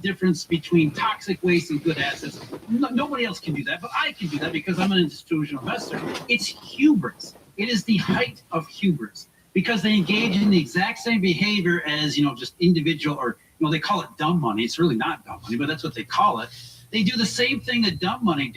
difference between toxic waste and good assets. Nobody else can do that, but I can do that because I'm an institutional investor. It's hubris. It is the height of hubris because they engage in the exact same behavior as, just individual or, they call it dumb money. It's really not dumb money, but that's what they call it. They do the same thing that dumb money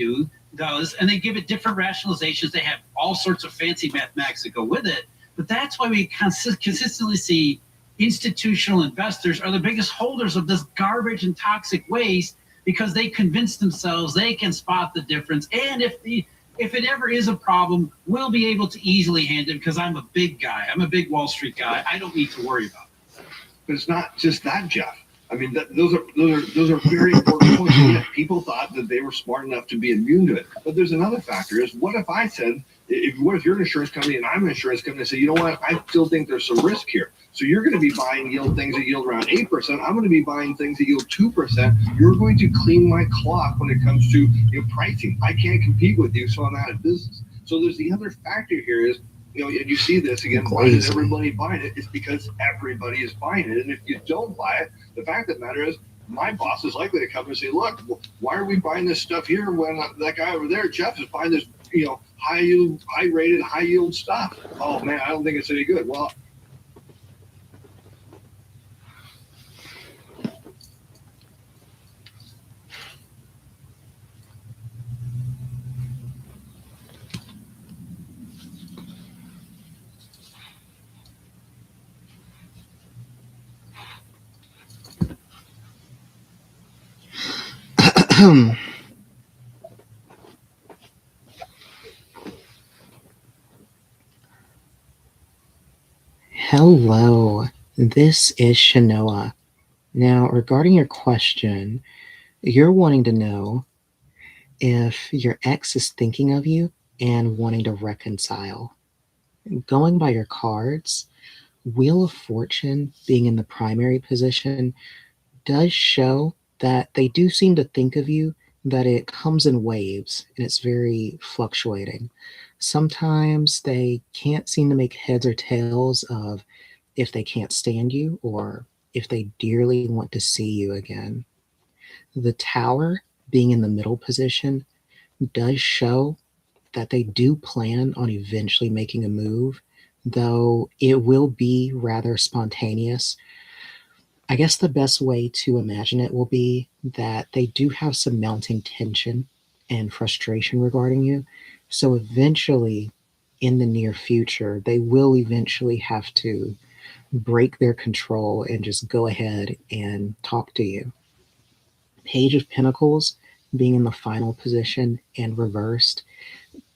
does, and they give it different rationalizations. They have all sorts of fancy mathematics that go with it. But that's why we consistently see institutional investors are the biggest holders of this garbage and toxic waste because they convince themselves they can spot the difference. And if it ever is a problem, we'll be able to easily handle it because I'm a big guy. I'm a big Wall Street guy. I don't need to worry about it. But it's not just that, Jeff. I mean, those are very important points. Yet people thought that they were smart enough to be immune to it. But there's another factor: is what if I said, what if you're an insurance company and I'm an insurance company and say, you know what, I still think there's some risk here. So you're going to be buying things that yield around 8%. I'm going to be buying things that yield 2%. You're going to clean my clock when it comes to pricing. I can't compete with you, so I'm out of business. So there's the other factor here is, and you see this again, why is everybody buying it? It's because everybody is buying it. And if you don't buy it, the fact of the matter is, my boss is likely to come and say, look, why are we buying this stuff here when that guy over there, Jeff, is buying this, high yield stuff? Oh man, I don't think it's any good. Well, Hello, this is Shanoa. Now, regarding your question, you're wanting to know if your ex is thinking of you and wanting to reconcile. Going by your cards, Wheel of Fortune being in the primary position does show that they do seem to think of you, that it comes in waves and it's very fluctuating. Sometimes they can't seem to make heads or tails of if they can't stand you or if they dearly want to see you again. The Tower being in the middle position does show that they do plan on eventually making a move, though it will be rather spontaneous. I guess the best way to imagine it will be that they do have some mounting tension and frustration regarding you. So eventually, in the near future, they will eventually have to break their control and just go ahead and talk to you. Page of Pentacles being in the final position and reversed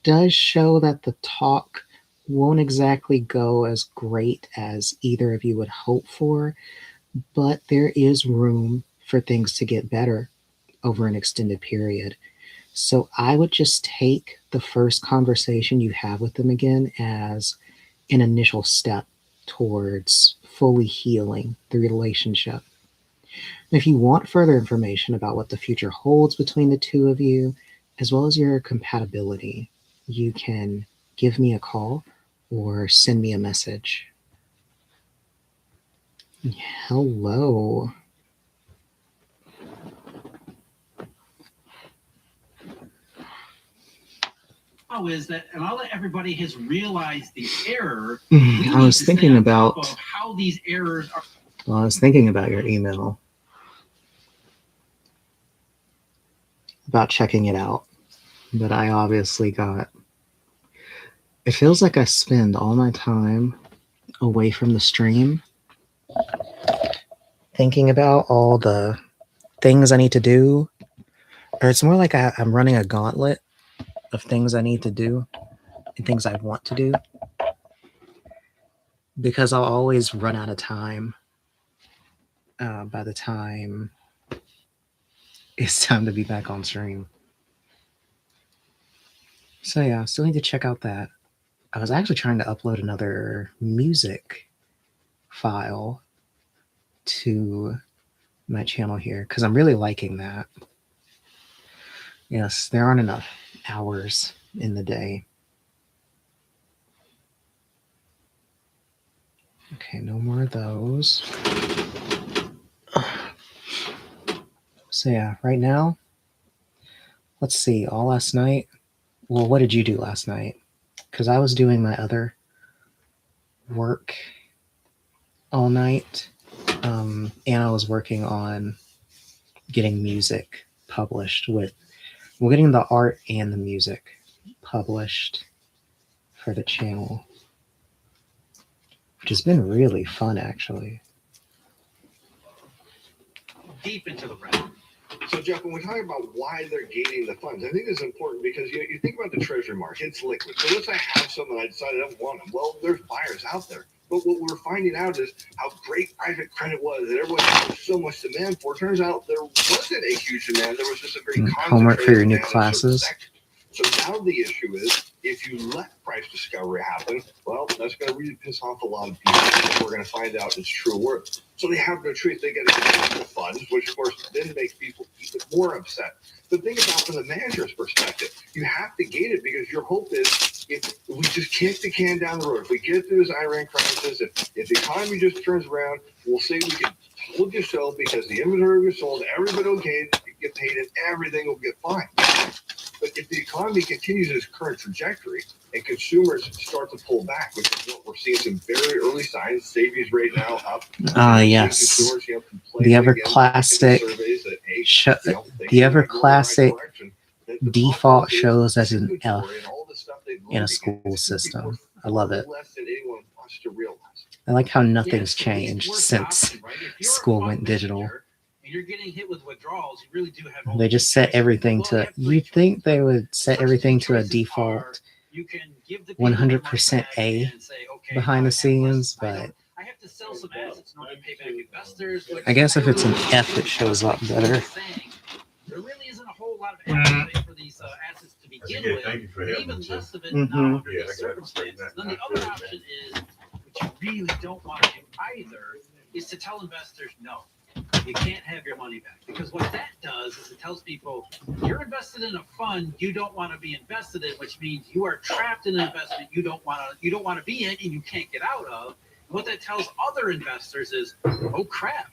does show that the talk won't exactly go as great as either of you would hope for, but there is room for things to get better over an extended period. So I would just take the first conversation you have with them again as an initial step towards fully healing the relationship. And if you want further information about what the future holds between the two of you, as well as your compatibility, you can give me a call or send me a message. Hello. Is that, and now that everybody has realized the error, I was thinking about how these errors are. Well, I was thinking about your email, about checking it out, but I obviously got. It feels like I spend all my time away from the stream thinking about all the things I need to do, or it's more like I'm running a gauntlet of things I need to do and things I want to do, because I'll always run out of time by the time it's time to be back on stream. So yeah, still need to check out that. I was actually trying to upload another music file to my channel here because I'm really liking that. Yes, there aren't enough hours in the day. Okay, no more of those. So yeah, right now, let's see. All last night. Well, what did you do last night? Because I was doing my other work all night, and I was working on getting music published with, well, getting the art and the music published for the channel, which has been really fun, actually. Deep into the red. So, Jeff, when we talk about why they're gating the funds, I think it's important because you think about the treasury market, it's liquid. So let's say I have some and I decide I don't want them. Well, there's buyers out there. But what we're finding out is how great private credit was that everyone had so much demand for. Turns out there wasn't a huge demand. There was just a very Homework for your new concentrated demand in certain classes. sectors. So now the issue is, if you let price discovery happen, well, that's going to really piss off a lot of people. And we're going to find out its true worth. So they have no choice. They get the funds, which of course then makes people even more upset. But think about from the manager's perspective, you have to gate it because your hope is if we just kick the can down the road, if we get through this Iran crisis, if the economy just turns around, we'll say we can told you so because the inventory was sold, everybody will get paid, and everything will get fine. But if the economy continues its current trajectory and consumers start to pull back, which is what we're seeing some very early signs, savings rate now up. Yes. Consumers, The ever classic default shows as an F in a school system. I love it. I like how nothing's changed since school went digital. You're getting hit with withdrawals. You really do have. They just set everything to. You think they would set everything to a default 100% A behind the scenes, but I have to sell some assets in order to pay back investors. I guess if it's an F, it shows up better. There really isn't a whole lot of appetite for these assets to begin with. Thank you for Even helping less of it Mhm. now under Yeah, I these got it. circumstances. Then the other option is, which you really don't want to do either, is to tell investors no. You can't have your money back, because what that does is it tells people you're invested in a fund you don't want to be invested in, which means you are trapped in an investment you don't want to be in and you can't get out of. And what that tells other investors is, oh crap,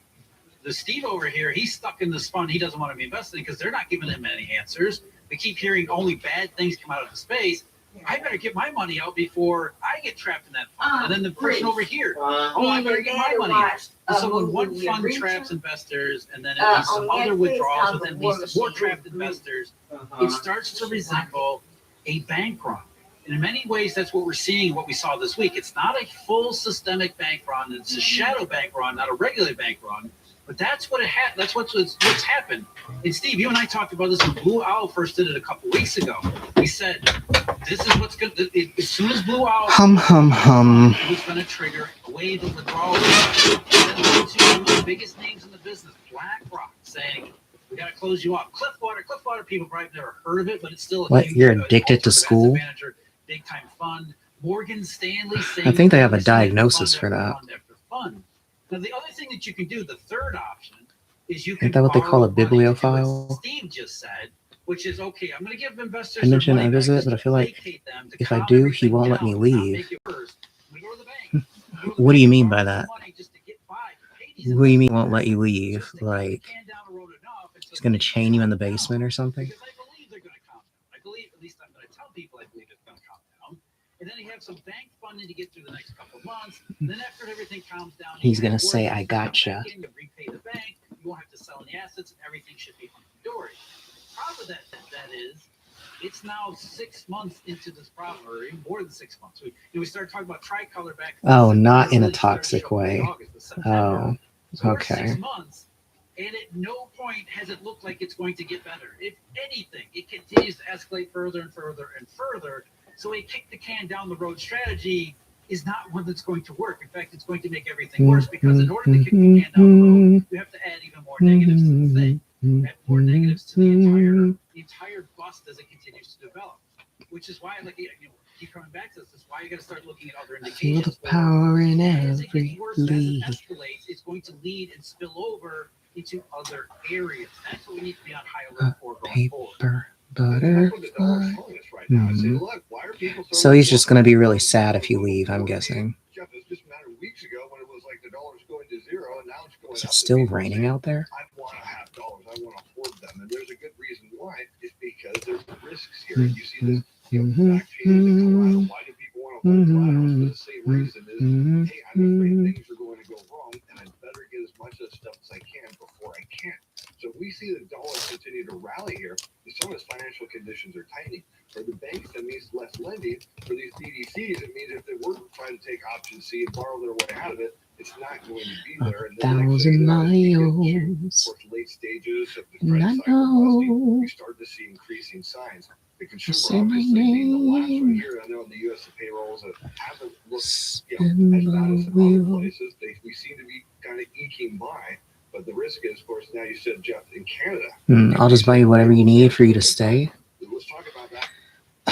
the Steve over here, he's stuck in this fund he doesn't want to be invested in because they're not giving him any answers. They keep hearing only bad things come out of the space. I better get my money out before I get trapped in that fund. And then the person over here, oh, I better get my money out. And so when one fund traps investors and then it leads to other withdrawals, and then leads to more trapped investors, it starts to resemble a bank run. And in many ways, that's what we're seeing, what we saw this week. It's not a full systemic bank run. It's a shadow bank run, not a regular bank run. But that's what that's what's happened. And Steve, you and I talked about this when Blue Owl first did it a couple weeks ago. We said, this is what's going to, as soon as Blue Owl it was going to trigger a wave of withdrawals. And then lead to one of the biggest names in the business, BlackRock, saying, we got to close you off. Cliffwater, people probably never heard of it, but it's still a What, huge, you're addicted to school? Manager, big time fund. Morgan Stanley saying, I think they have a diagnosis for that. Fund after fund. Now, the other thing that you can do, the third option, is you can. Isn't that what they call a borrow money to do what bibliophile? Steve just said, which is okay. I'm going to give investors. I mentioned their money I visit, back but I just feel to like placate them, to if I calm do, he everything won't let down, me to not leave. make it worse. We go to the bank. We go to the What do you bank, mean borrow by that? some money just to get by, to pay these What do you mean investors, won't let you leave? just to kick Like, the can down the road enough until he's gonna things chain you in the calm down. basement or something? Because I believe they're going to calm down. I believe, at least I'm going to tell people I believe it's going to calm down. And then you have some bank funding to get through the next couple of months. And then after everything calms down, He's you gonna have say, work, "I you come gotcha." back in, you repay the bank. You won't have to sell any assets, and everything should be hunky-dory. The problem with that is, it's now 6 months into this problem, or even more than 6 months. We started talking about Tricolor back. Oh, not in a really started toxic showing way. in August, but September. Oh, So we're okay. 6 months, and at no point has it looked like it's going to get better. If anything, it continues to escalate further and further and further. So a kick the can down the road strategy is not one that's going to work. In fact, it's going to make everything worse, because in order to kick the can down the road, you have to add even more negatives to the thing. Add more negatives to the entire bust as it continues to develop. Which is why, like, keep coming back to this. Is why you got to start looking at other Feel indications. the power in As it every gets worse, as it leaf. escalates, it's going to lead and spill over into other areas. That's what we need to be on high alert for going forward. Paper That's what the dollar's butterfly. telling us right now. I say, Mhm. look, why are people So he's just gonna be really sad if you leave, I'm guessing. Jeff, it's just a matter of weeks ago when it was like the dollar's going to zero, and now it's going Is up. it still raining out there? I want to have dollars. I want to them, and there's a good reason why. It's because there's risks here. You see this, back pages in Colorado. Why do people want to hold collateral? For the same reason is, hey, I'm afraid things are going to go wrong, and I better get as much of the stuff as I can before I can't. So we see the dollar continue to rally here, and some of its financial conditions are tightening. For the banks, that means less lending. For these BDCs, it means if they were trying to take option C and borrow their way out of it, it's not going to be there. And then 1,000 miles. miles. Late stages of the And I credit cycle, know. we start to see increasing signs. The consumer Say my obviously being the last one name. here. I know in the U.S. the payrolls haven't looked Spin as bad as the some other wheel. places. We seem to be kind of eking by. But the risk is, of course, now you said, Jeff, in Canada. I'll just buy you whatever you need for you to stay. Let's talk about that.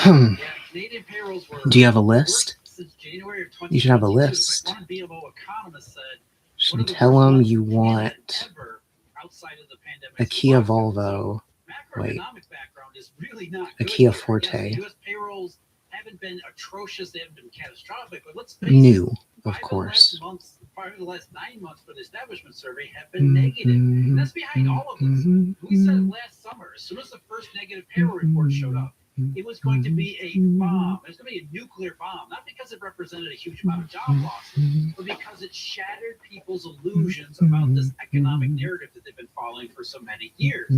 Yeah, Canadian payrolls were Do you have a list? since January of 2022. You should have a In list. fact, one BMO economist said, Should one of the tell worst them months you in Canada want ever outside of the pandemic. a Kia Volvo. Wait. Macroeconomic background is really not A good Kia here. Forte. Yes, U.S. payrolls haven't been atrocious. They haven't been catastrophic. But let's face New, it, of course. Five of the last 9 months for the establishment survey have been negative. And that's behind all of this. We said it last summer, as soon as the first negative payroll report showed up, it was going to be a bomb. It was going to be a nuclear bomb, not because it represented a huge amount of job losses, but because it shattered people's illusions about this economic narrative that they've been following for so many years.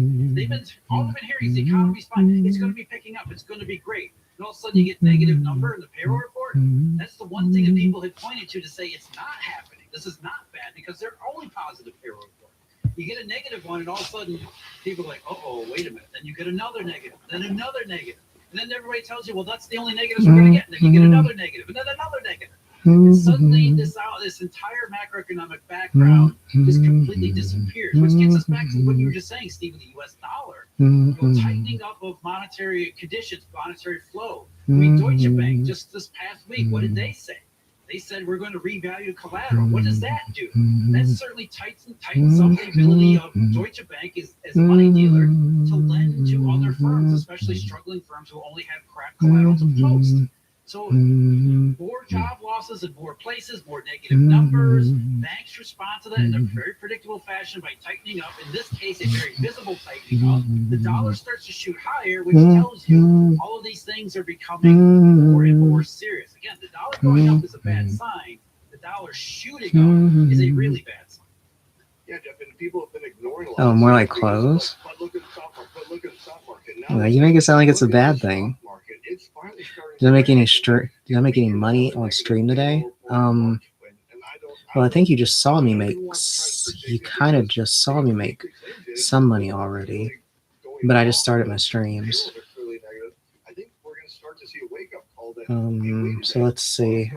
All they've been hearing is the economy's fine. It's going to be picking up. It's going to be great. And all of a sudden you get negative number in the payroll report. That's the one thing that people had pointed to say it's not happening. This is not bad because they're only positive payroll report. You get a negative one, and all of a sudden people are like, oh, wait a minute. Then you get another negative, then another negative. And then everybody tells you, well, that's the only negatives we're going to get. And then you get another negative, and then another negative. And suddenly this entire macroeconomic background just completely disappears, which gets us back to what you were just saying, Steve, with the U.S. dollar. Tightening up of monetary conditions, monetary flow. I mean, Deutsche Bank, just this past week, what did they say? They said we're going to revalue collateral. What does that do? That certainly tightens up the ability of Deutsche Bank as a money dealer to lend to other firms, especially struggling firms who only have crap collateral to post. So more job losses in more places, more negative numbers. Banks respond to that in a very predictable fashion by tightening up. In this case, a very visible tightening up. The dollar starts to shoot higher, which tells you all of these things are becoming more and more serious. Again, the dollar going up is a bad sign. The dollar shooting up is a really bad sign. Yeah, Jeff, and people have been ignoring a lot. Oh, more like clothes? But look at the stock market. But look at the stock market now. Well, you make it sound like it's a bad thing. It's finally starting. Did I make any money on stream today? Well, I think you just saw me make. You kind of just saw me make some money already, but I just started my streams. So let's see.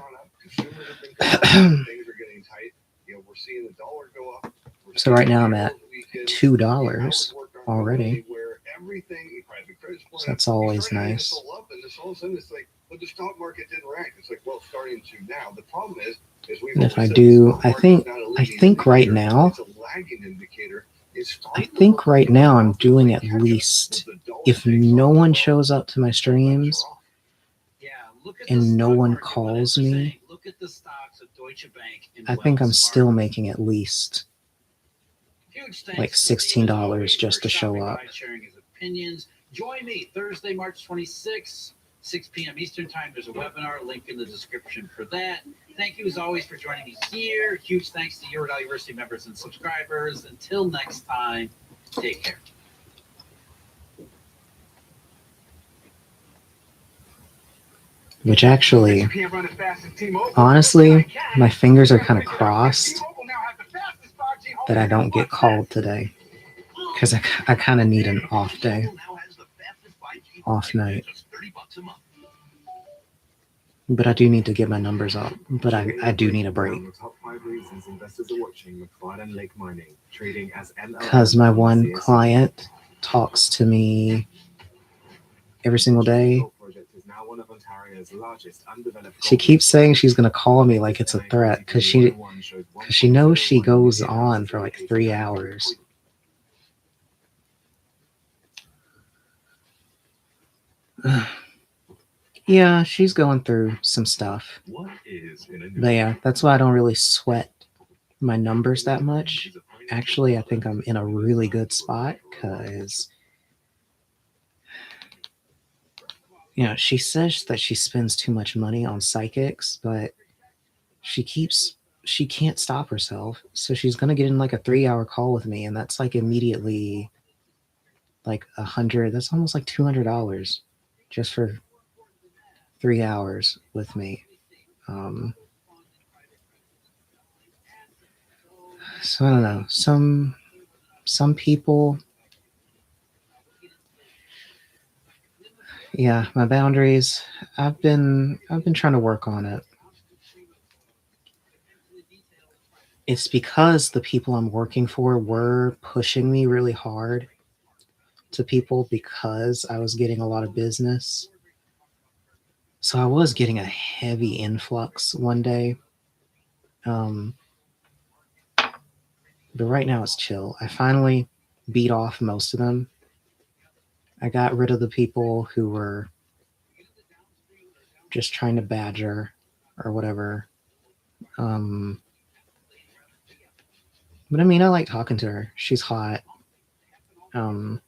So right now I'm at $2 already. So that's always nice. But the stock market didn't react. It's like, well, starting to now. The problem is and if I do, I think right now, I'm doing at least, if no one shows up to my streams and no one calls me, I think I'm still making at least like $16 just to show up. Join me Thursday, March 26th, 6 p.m. Eastern Time. There's a webinar, link in the description for that. Thank you as always for joining me here. Huge thanks to Eurodale University members and subscribers. Until next time, take care. Which actually, honestly, my fingers are kind of crossed that I don't get called today because I kind of need an off day, off night. But I do need to get my numbers up. But I do need a break. Because my one client talks to me every single day. She keeps saying she's going to call me like it's a threat because she knows she goes on for like 3 hours. Yeah, she's going through some stuff. But yeah, that's why I don't really sweat my numbers that much. Actually, I think I'm in a really good spot because You know, she says that she spends too much money on psychics, but she can't stop herself. So she's gonna get in like a 3 hour call with me, and that's like immediately like 100. That's almost like $200 just for 3 hours with me. So I don't know. Some people, yeah, my boundaries. I've been trying to work on it. It's because the people I'm working for were pushing me really hard to people because I was getting a lot of business. So I was getting a heavy influx one day. Um, but right now it's chill. I finally beat off most of them. I got rid of the people who were just trying to badger or whatever. Um, but I mean, I like talking to her. She's hot. Um,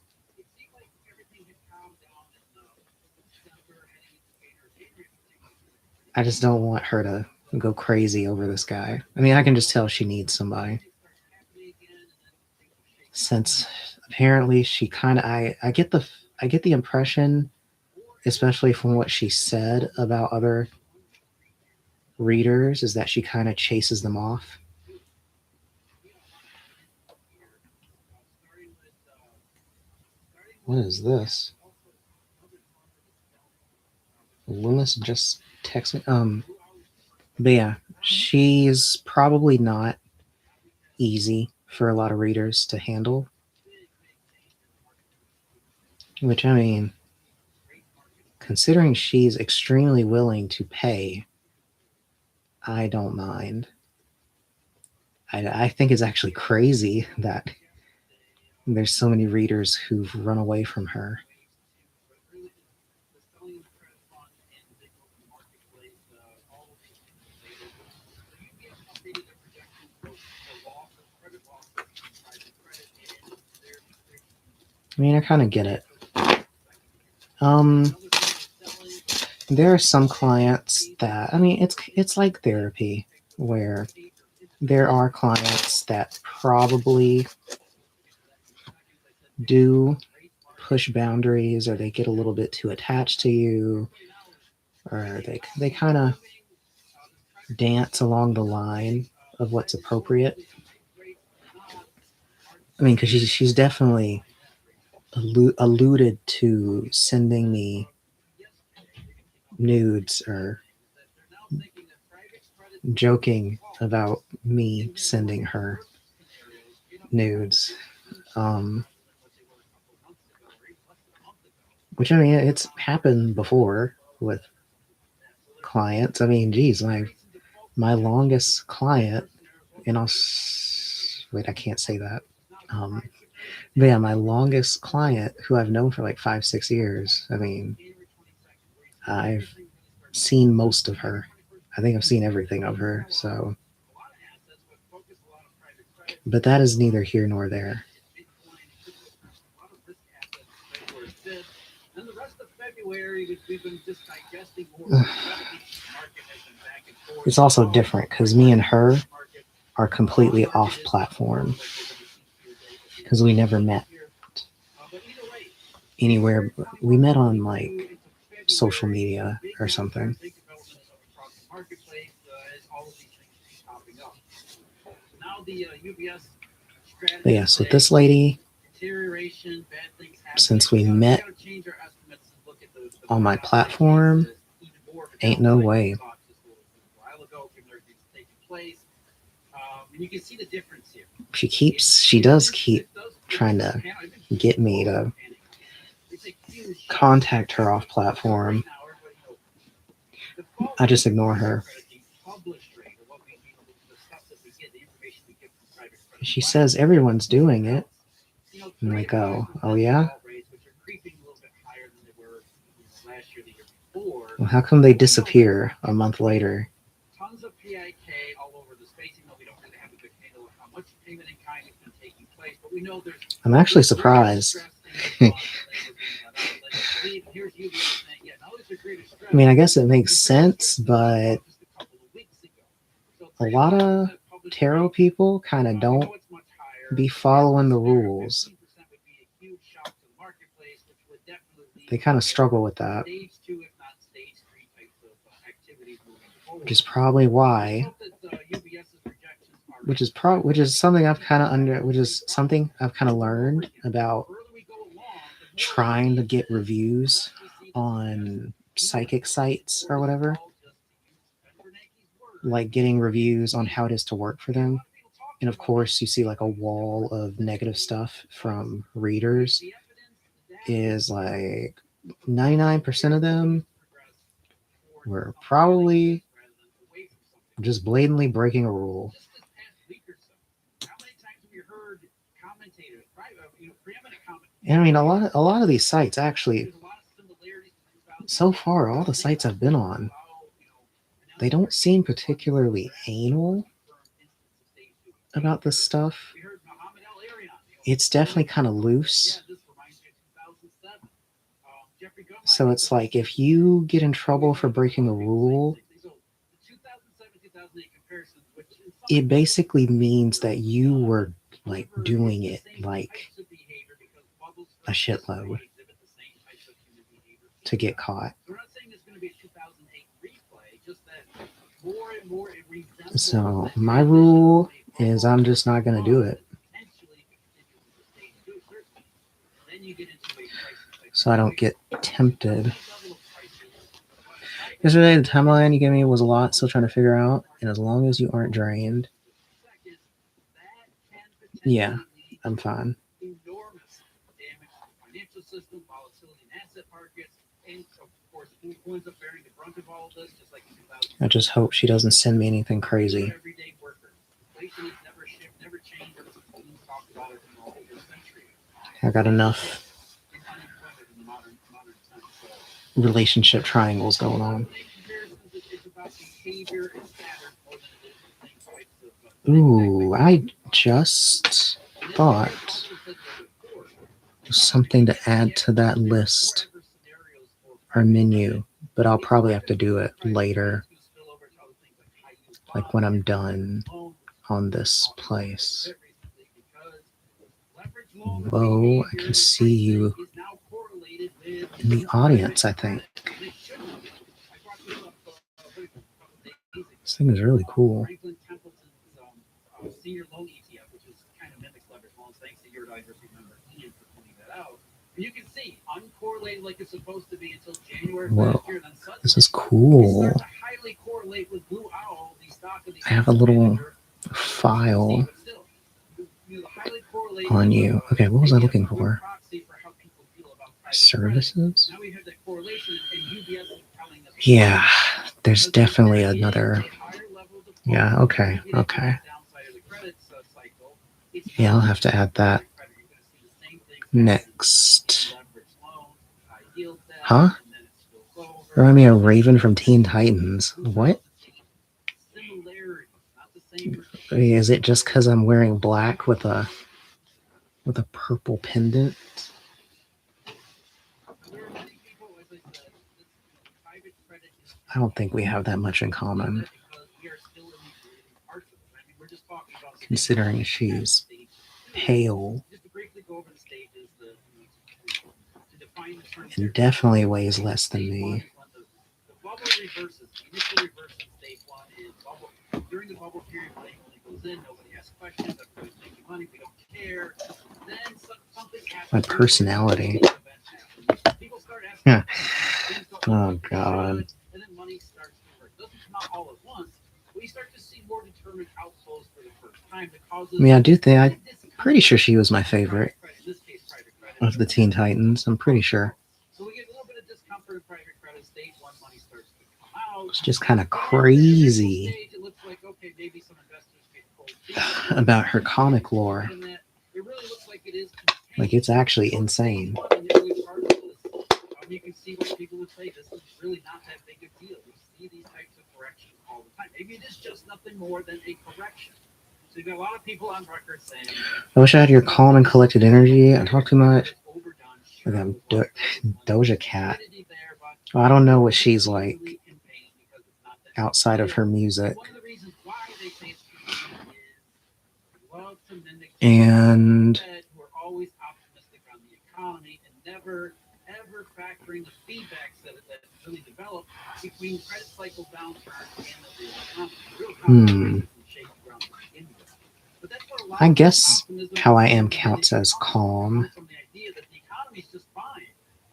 I just don't want her to go crazy over this guy. I mean, I can just tell she needs somebody. Since apparently she kind of, I get the impression, especially from what she said about other readers, is that she kind of chases them off. What is this? Loomis just texted me. But yeah, she's probably not easy for a lot of readers to handle. Which, I mean, considering she's extremely willing to pay, I don't mind. I think it's actually crazy that there's so many readers who've run away from her. I mean, I kind of get it. There are some clients that, I mean, it's like therapy, where there are clients that probably do push boundaries, or they get a little bit too attached to you, or they kind of dance along the line of what's appropriate. I mean, because she's definitely alluded to sending me nudes, or joking about me sending her nudes. Which, I mean, it's happened before with clients. I mean, geez, my longest client, and wait, I can't say that. But yeah, my longest client, who I've known for like 5-6 years. I mean, I've seen most of her. I think I've seen everything of her. So, but that is neither here nor there. It's also different because me and her are completely off platform, because we never met anywhere. We met on like social media or something. But yeah, so this lady, since we met on my platform, ain't no way. She does keep trying to get me to contact her off platform. I just ignore her. She says everyone's doing it. I'm like, oh yeah? Well, how come they disappear a month later? I'm actually surprised. I mean, I guess it makes sense, but a lot of tarot people kind of don't be following the rules. They kind of struggle with that, which is probably why, which is something I've kind of learned about trying to get reviews on psychic sites or whatever, like getting reviews on how it is to work for them. And of course, you see like a wall of negative stuff from readers is like 99% of them were probably just blatantly breaking a rule. And I mean, a lot of these sites actually, so far, all the sites I've been on, they don't seem particularly anal about this stuff. It's definitely kind of loose. So it's like if you get in trouble for breaking a rule, it basically means that you were like doing it like a shitload to get caught. So my rule is I'm just not going to do it. So I don't get tempted. Yesterday, the timeline you gave me was a lot, still trying to figure out. And as long as you aren't drained, yeah, I'm fine. I just hope she doesn't send me anything crazy. I got enough relationship triangles going on. Ooh, I just thought of something to add to that list or menu, but I'll probably have to do it later, like when I'm done on this place. Whoa, I can see you in the audience, I think. This thing is really cool. You can see uncorrelated like it's supposed to be until January. Whoa, this is cool. I have a little file on you. Okay, what was I looking for? Services? Yeah, there's definitely another. Yeah, okay. Yeah, I'll have to add that. Next. Huh? Remind me of Raven from Teen Titans. What? Is it just because I'm wearing black with a purple pendant? I don't think we have that much in common, considering she's pale and definitely weighs less than me. My personality. Oh, God. I mean, I'm pretty sure she was my favorite of the Teen Titans. I'm pretty sure. It's just kind of crazy about her comic lore. Like, it's actually insane. You can see why people would say this is really not that big a deal. We see these types of corrections all the time. Maybe it is just nothing more than a correction. So you've got a lot of people on record saying, I wish I had your calm and collected energy. I talk too much. Like I'm Doja Cat. I don't know what she's like outside of her music. One of the reasons why they say it's cheating is love to mimic And who are always optimistic on the economy and never ever factoring the feedbacks that really develop between credit cycle downturn and the real economy. The real economy is shaky ground to begin with. But that's what a lot I of guess optimism how I am comes counts as calm. from the idea that the economy is just fine.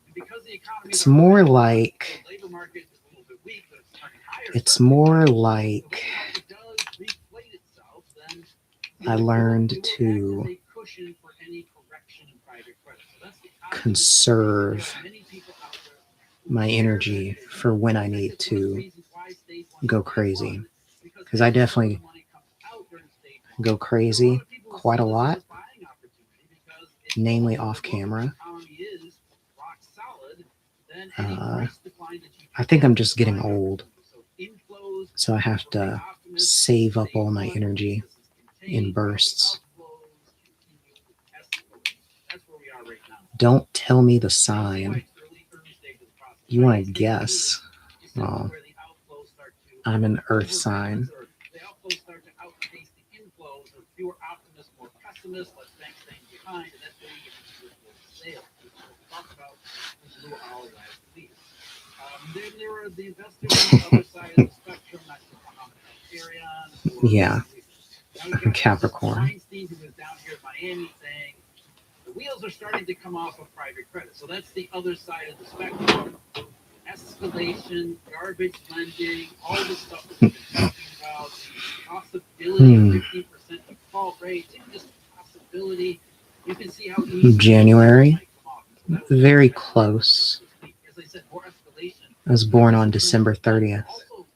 And because the economy It's more like the labor market is a little bit weak, but it's starting higher. it's more like If it does reflate itself, then I learned to a cushion for any correction in private credit. So that's the conserve many people out there my energy for when I need to go crazy. Because I definitely go crazy quite a lot, namely off camera. I think I'm just getting old, so I have to save up all my energy in bursts. Don't tell me the sign. You want to guess? Oh, I'm an earth sign. The outflows start to outpace the inflows, or fewer optimists, more pessimists, less banks staying behind, and that's where you get into sales. We'll talk about the blue hour last week. Then there were the investors on the other side of the spectrum, not Arion. Yeah, Capricorn. Weinstein, who was down here in Miami, saying the wheels are starting to come off of private credit. So that's the other side of the spectrum. Escalation, garbage lending, all the stuff that we've been talking about, the possibility of 15% default rate, and just possibility. You can see how January, very close. As I said, more escalation. I was born on December 30th. Also,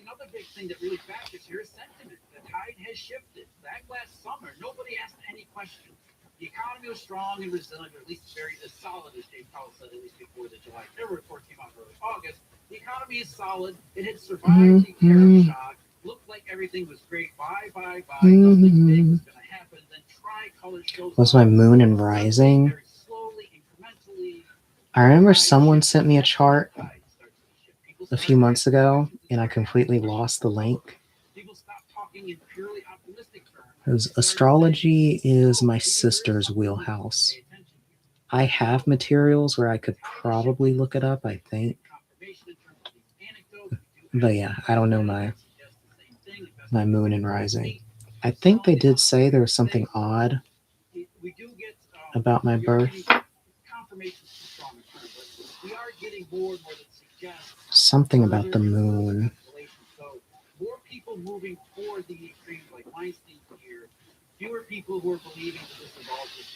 another big thing that really factors here is sentiment. The tide has shifted. Back last summer, nobody asked any questions. The economy was strong and resilient, or at least very as solid as Jay Powell said, at least before the July February report came out in early August. The economy is solid. It had survived the tariff shock. Looked like everything was great. Buy. Nothing big was going to happen. Then Tricolor shows Was my moon and rising? very slowly, incrementally. I remember someone sent me a chart a few months ago, and I completely lost the link. People stopped talking in purely optimistic terms. Because astrology is my sister's wheelhouse. I have materials where I could probably look it up, I think. But yeah, I don't know my moon and rising. I think they did say there was something odd about my birth. Something about the moon. More people moving toward the extreme, like Weinstein here. Fewer people who are believing that this is all just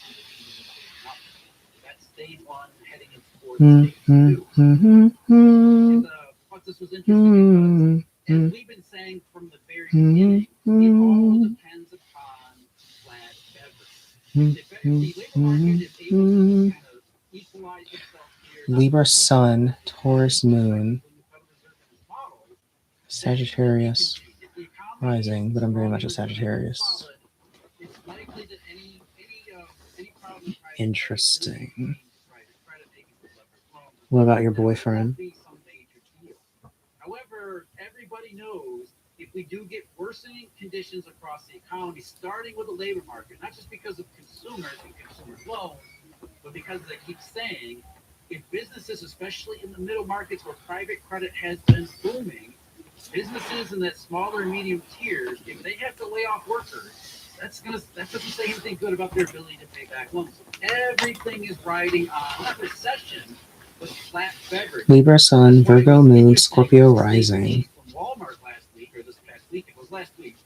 that's stage one heading into stage two. But this was interesting because, as we've been saying from the very beginning, it all depends upon flat beverage. The labor market is able to kind of equalize itself here. Libra Sun, Taurus Moon, Sagittarius rising, but I'm very much a Sagittarius. Interesting. What about your boyfriend? However, everybody knows if we do get worsening conditions across the economy, starting with the labor market, not just because of consumers and consumer loans, but because, as I keep saying, if businesses, especially in the middle markets where private credit has been booming, businesses in that smaller and medium tiers, if they have to lay off workers, that doesn't say anything good about their ability to pay back loans. Everything is riding on not recession, but flat beverage. Libra Sun, Virgo Moon, Scorpio rising. From Walmart last week, or this past week, it was last week.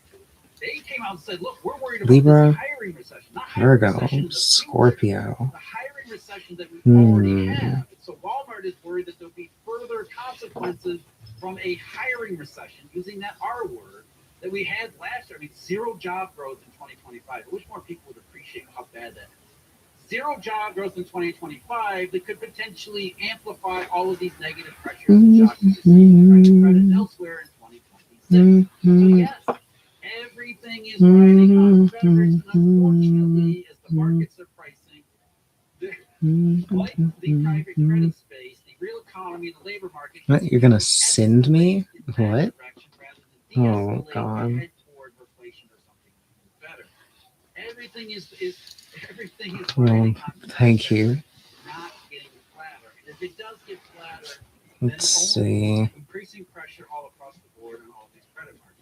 They came out and said, "Look, we're worried about Libra, this hiring recession, not hiring Virgo, recession, Scorpio. the hiring recession that we already have." So Walmart is worried that there'll be further consequences from a hiring recession, using that R word, that we had last year. I mean, zero job growth in 2025. I wish more people would appreciate how bad that is. Zero job growth in 2025 that could potentially amplify all of these negative pressures and shocks we're seeing in private credit and elsewhere in 2026. So yes, everything is riding on beverage, and unfortunately, as the markets are pricing, like the private credit space, the real economy and the labor market. What, you're gonna send me? What? Oh, Oh God. God. Head toward inflation or something better. Everything is Well, riding on thank you. not getting flatter. And if it does get flatter, Let's then only see. increasing pressure all across the board on all these credit markets.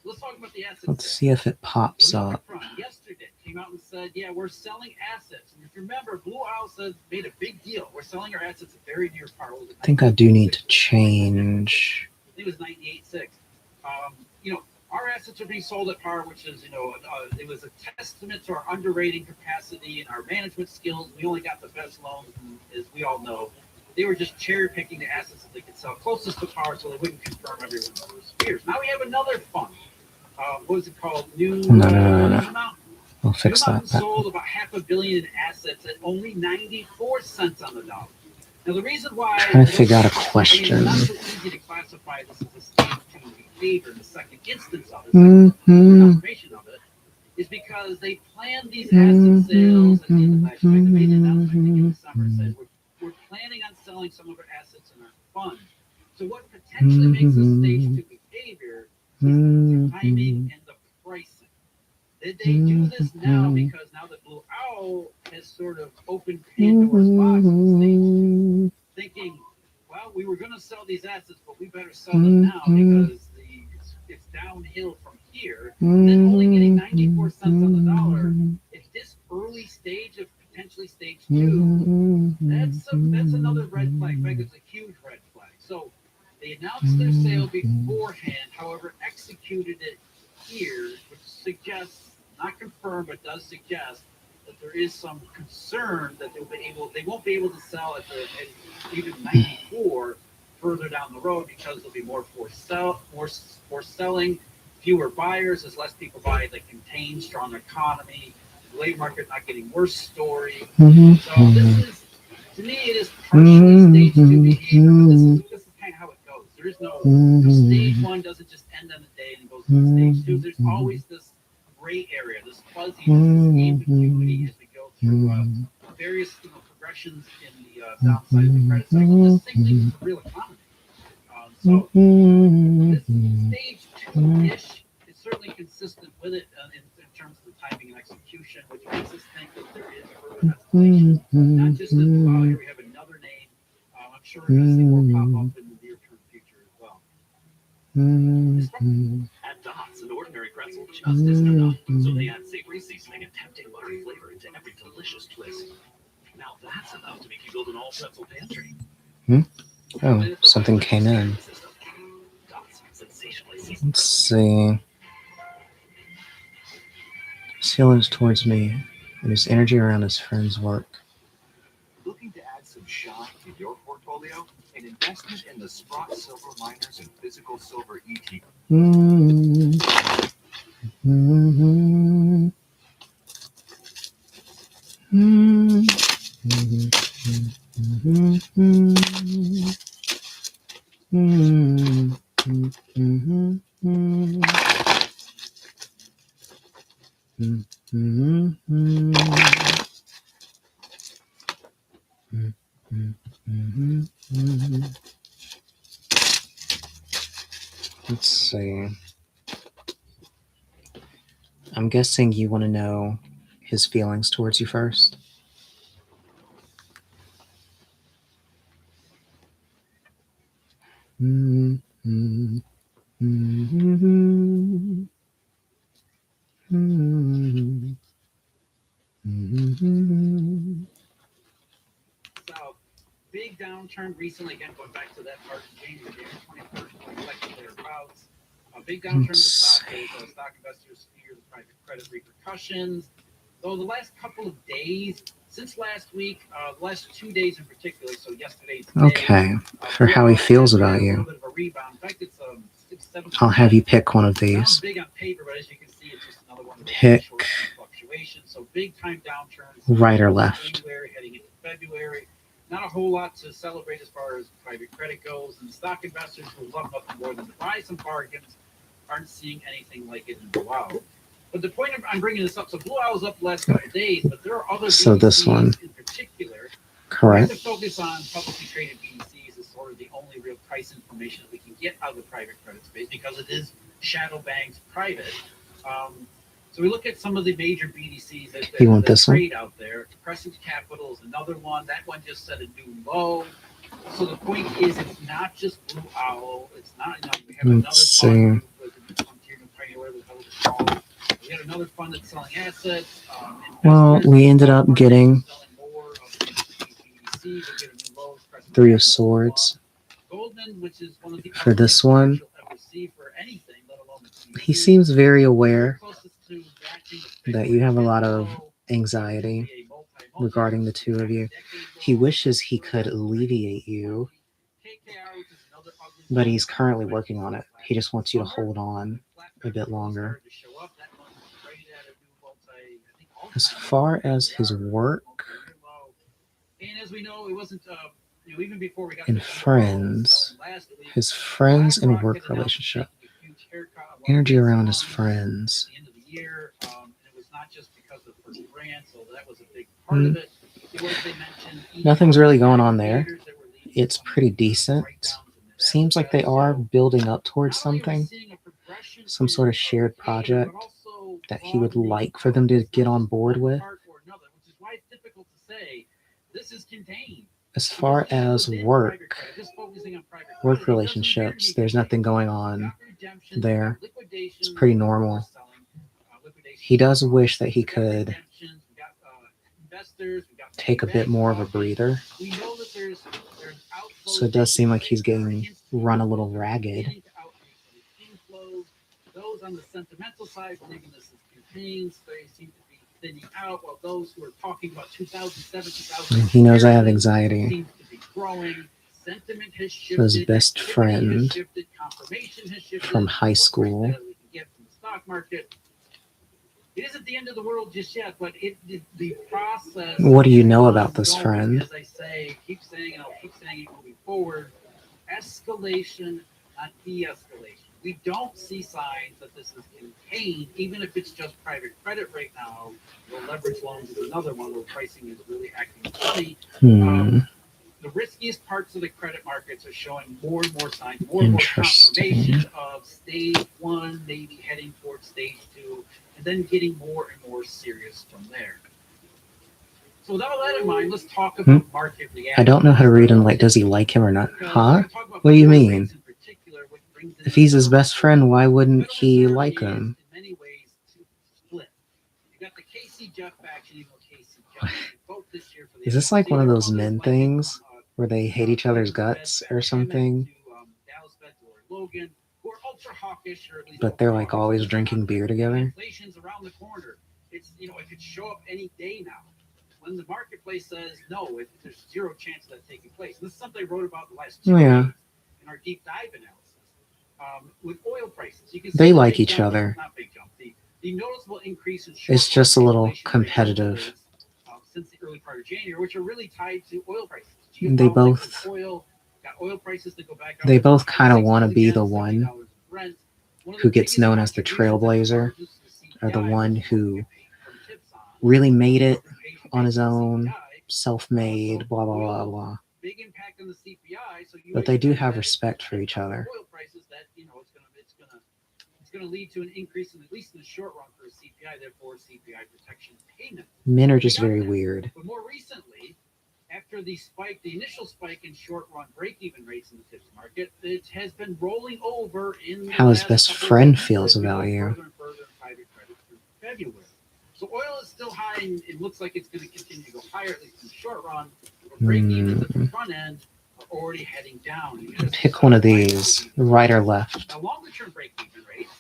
So let's talk about the assets. Let's see if it pops So up. Northrop yesterday came out and said, "Yeah, we're selling assets." And if you remember, Blue Owl made a big deal. We're selling our assets at very near par. I think I do need to change. I think it was 98.6. Our assets are being sold at par, which is, it was a testament to our underwriting capacity and our management skills. We only got the best loans, and as we all know, they were just cherry picking the assets that they could sell closest to par, so they wouldn't confirm everyone's fears. Now we have another fund. What was it called? New Mountain. I'll fix New that. Mountain sold about $500 million in assets at only 94 cents on the dollar. Now the reason why Trying to figure out a it's question. not so easy to classify this as a stage 2 behavior in the second instance of it, confirmation of it, is because they planned these asset sales at the end of last year. They made an announcement in December, said we're planning on selling some of our assets in our fund. So what potentially makes a stage 2 behavior is the timing and the pricing. Did they do this now because now that Blue Owl has sort of opened Pandora's box and thinking, well, we were going to sell these assets, but we better sell them now because it's downhill from here. And then only getting 94 cents on the dollar at this early stage of potentially stage 2, that's another red flag. In fact, it's a huge red flag. So they announced their sale beforehand, however, executed it here, which suggests, not confirmed, but does suggest that there is some concern that they won't be able to sell at even 94 further down the road because there'll be more forced selling, fewer buyers as less people buy the contained strong economy, the labor market not getting worse story. So this is, to me, it is partially stage 2 behavior, but this is kind of how it goes. There is no stage 1 doesn't just end on the day and it goes into stage 2. There's always this gray area, this fuzziness, this ambiguity as we go through various progressions in the downside of the credit cycle. The same thing with the real economy. So this stage 2-ish is certainly consistent with it in terms of the timing and execution, which makes us think that there is further escalation. Not just that, wow, here we have another name. I'm sure we're going to see more pop up in the near-term future as well. At Dots, an ordinary pretzel just isn't enough, so they add savory seasoning and tempting buttery flavor into every delicious twist. Now that's enough to make you build an all-pretzel pantry. Oh, something came in. Dots, sensationally seasoned. Let's see. His feelings towards me and his energy around his friend's work. Looking to add some shine to your portfolio? An investment in the Sprott Silver Miners and Physical Silver ETF. Let's see. I'm guessing you want to know his feelings towards you first. So, big downturn recently, again, going back to that part of January 21st, reflecting thereabouts. A big downturn in the stock as stock investors fear the private credit repercussions. Though the last couple of days, since last week, the last 2 days in particular, so yesterday's day, Okay, for how he feels about a you. little bit of a rebound. In fact, it's 6-7%. I'll have you pick one of Sounds these. big on paper, but as you can see, it's just another one of those Pick short-term fluctuations. So big time downturns. right or left. January heading into February. Not a whole lot to celebrate as far as private credit goes, and stock investors who love nothing more than to buy some bargains aren't seeing anything like it in Blue Owl. But the point I'm bringing this up, so Blue Owl's up the last couple of days, but there are other So this BDCs one. in particular Correct. We have to focus on publicly traded BDCs as sort of the only real price information that we can get out of the private credit space because it is shadow banked private. So we look at some of the major BDCs that trade out there. Crescent Capital is another one. That one just set a new low. So the point is, it's not just Blue Owl. It's not. We have another fund. We had another fund that's selling assets. Well, we ended up getting Three of Swords Goldman, which is one of the for this one. for anything, let alone He seems very aware that you have a lot of anxiety regarding the two of you. He wishes he could alleviate you, but he's currently working on it. He just wants you to hold on a bit longer. As far as his work and friends, his friends and work relationship, energy around his friends. Nothing's really going on there. It's pretty decent. Seems like they are building up towards something, some sort of shared project that he would like for them to get on board with. As far as work relationships, there's nothing going on there. It's pretty normal. He does wish that he could take a bit more of a breather. So it does seem like he's getting run a little ragged. Those on the sentimental side believing this is campaigns, they seem to be thinning out, while those who are talking about 2007, 2008, he knows I have anxiety. Seems to be growing. Sentiment has shifted. So his best friend from high school. We can get from the stock market. It isn't the end of the world just yet, but the process. What do you know about this friend? As I say, keep saying, and I'll keep saying it moving forward. Escalation, not de-escalation. We don't see signs that this is contained, even if it's just private credit right now. The leverage loans is another one where pricing is really acting funny. The riskiest parts of the credit markets are showing more and more signs, more and more confirmation of stage one, maybe heading towards stage two, and then getting more and more serious from there. So with all that in mind, let's talk about market reaction. I don't know how to read him. Like, does he like him or not? Huh? What do you mean? If he's his best friend, why wouldn't he like him? Is this like one of those men things where they hate each other's guts or something? But they're like always drinking beer together? Inflation's around the corner. It's, it could show up any day now. When the marketplace says no, there's zero chance of that taking place. And this is something I wrote about the last 2 days in our deep dive analysis. With oil prices, you can see they like each other. Not big jump. The noticeable increase in it's just a little competitive. Since the early part of January, which are really tied to oil prices. They both kind of want to be the one who gets known as the trailblazer, or the one who really made it on his own, self-made, blah, blah, blah, blah. But they do have respect for each other. It's going to lead to an increase in, at least in the short run, for CPI, therefore CPI protection payment. Men are just very weird. But more recently, after the initial spike in short-run break-even rates in the tips market, it has been rolling over in how his best friend feels about you. Further and further in private credit through February. So oil is still high, and it looks like it's going to continue to go higher, at least in the short run. Break-evens at the front end are already heading down. Pick one of these, right or left. Now, longer-term break-even rates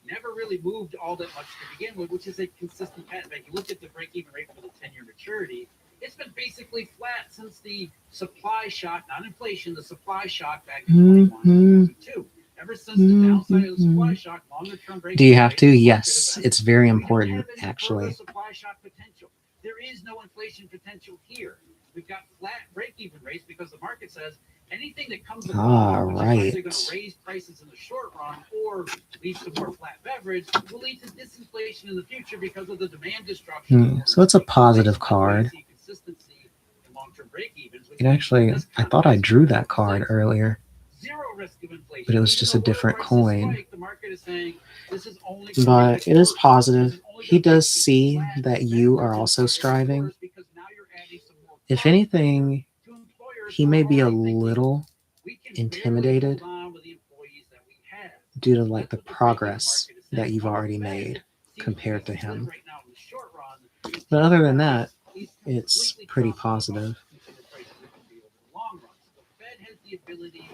never really moved all that much to begin with, which is a consistent pattern. If you look at the break-even rate for the 10-year maturity, it's been basically flat since the supply shock, not inflation, the supply shock back in 2021-2022. Ever since the downside of the supply shock, longer-term break-even. Do you have to? Yes, it's very important, actually. Supply shock potential. There is no inflation potential here. We've got flat break-even rates because the market says anything that comes along, which is either going to raise prices in the short run or lead to more flat beverage, will lead to disinflation in the future because of the demand destruction. So it's a positive card. Consistency in long-term break-evens, which It actually, this I thought I drew that context card says earlier, zero risk of inflation. but it was Even just though a different oil prices coin. spike, the market is saying this is only gonna But make it is worse. positive. This is only He gonna does make things see flat that and you are backwards also and striving. worse because now you're adding some more If cost anything, to employers he who may are be a already thinking, little we can intimidated barely hold on with the employees that we have. due to like That's the what the break-even progress market is that saying. you've Now, the already Fed made seems to compared be to good him. right now in the short run. But other than that, He's it's completely pretty confident about positive. what consumer prices are going to be over the long run. So the Fed has the ability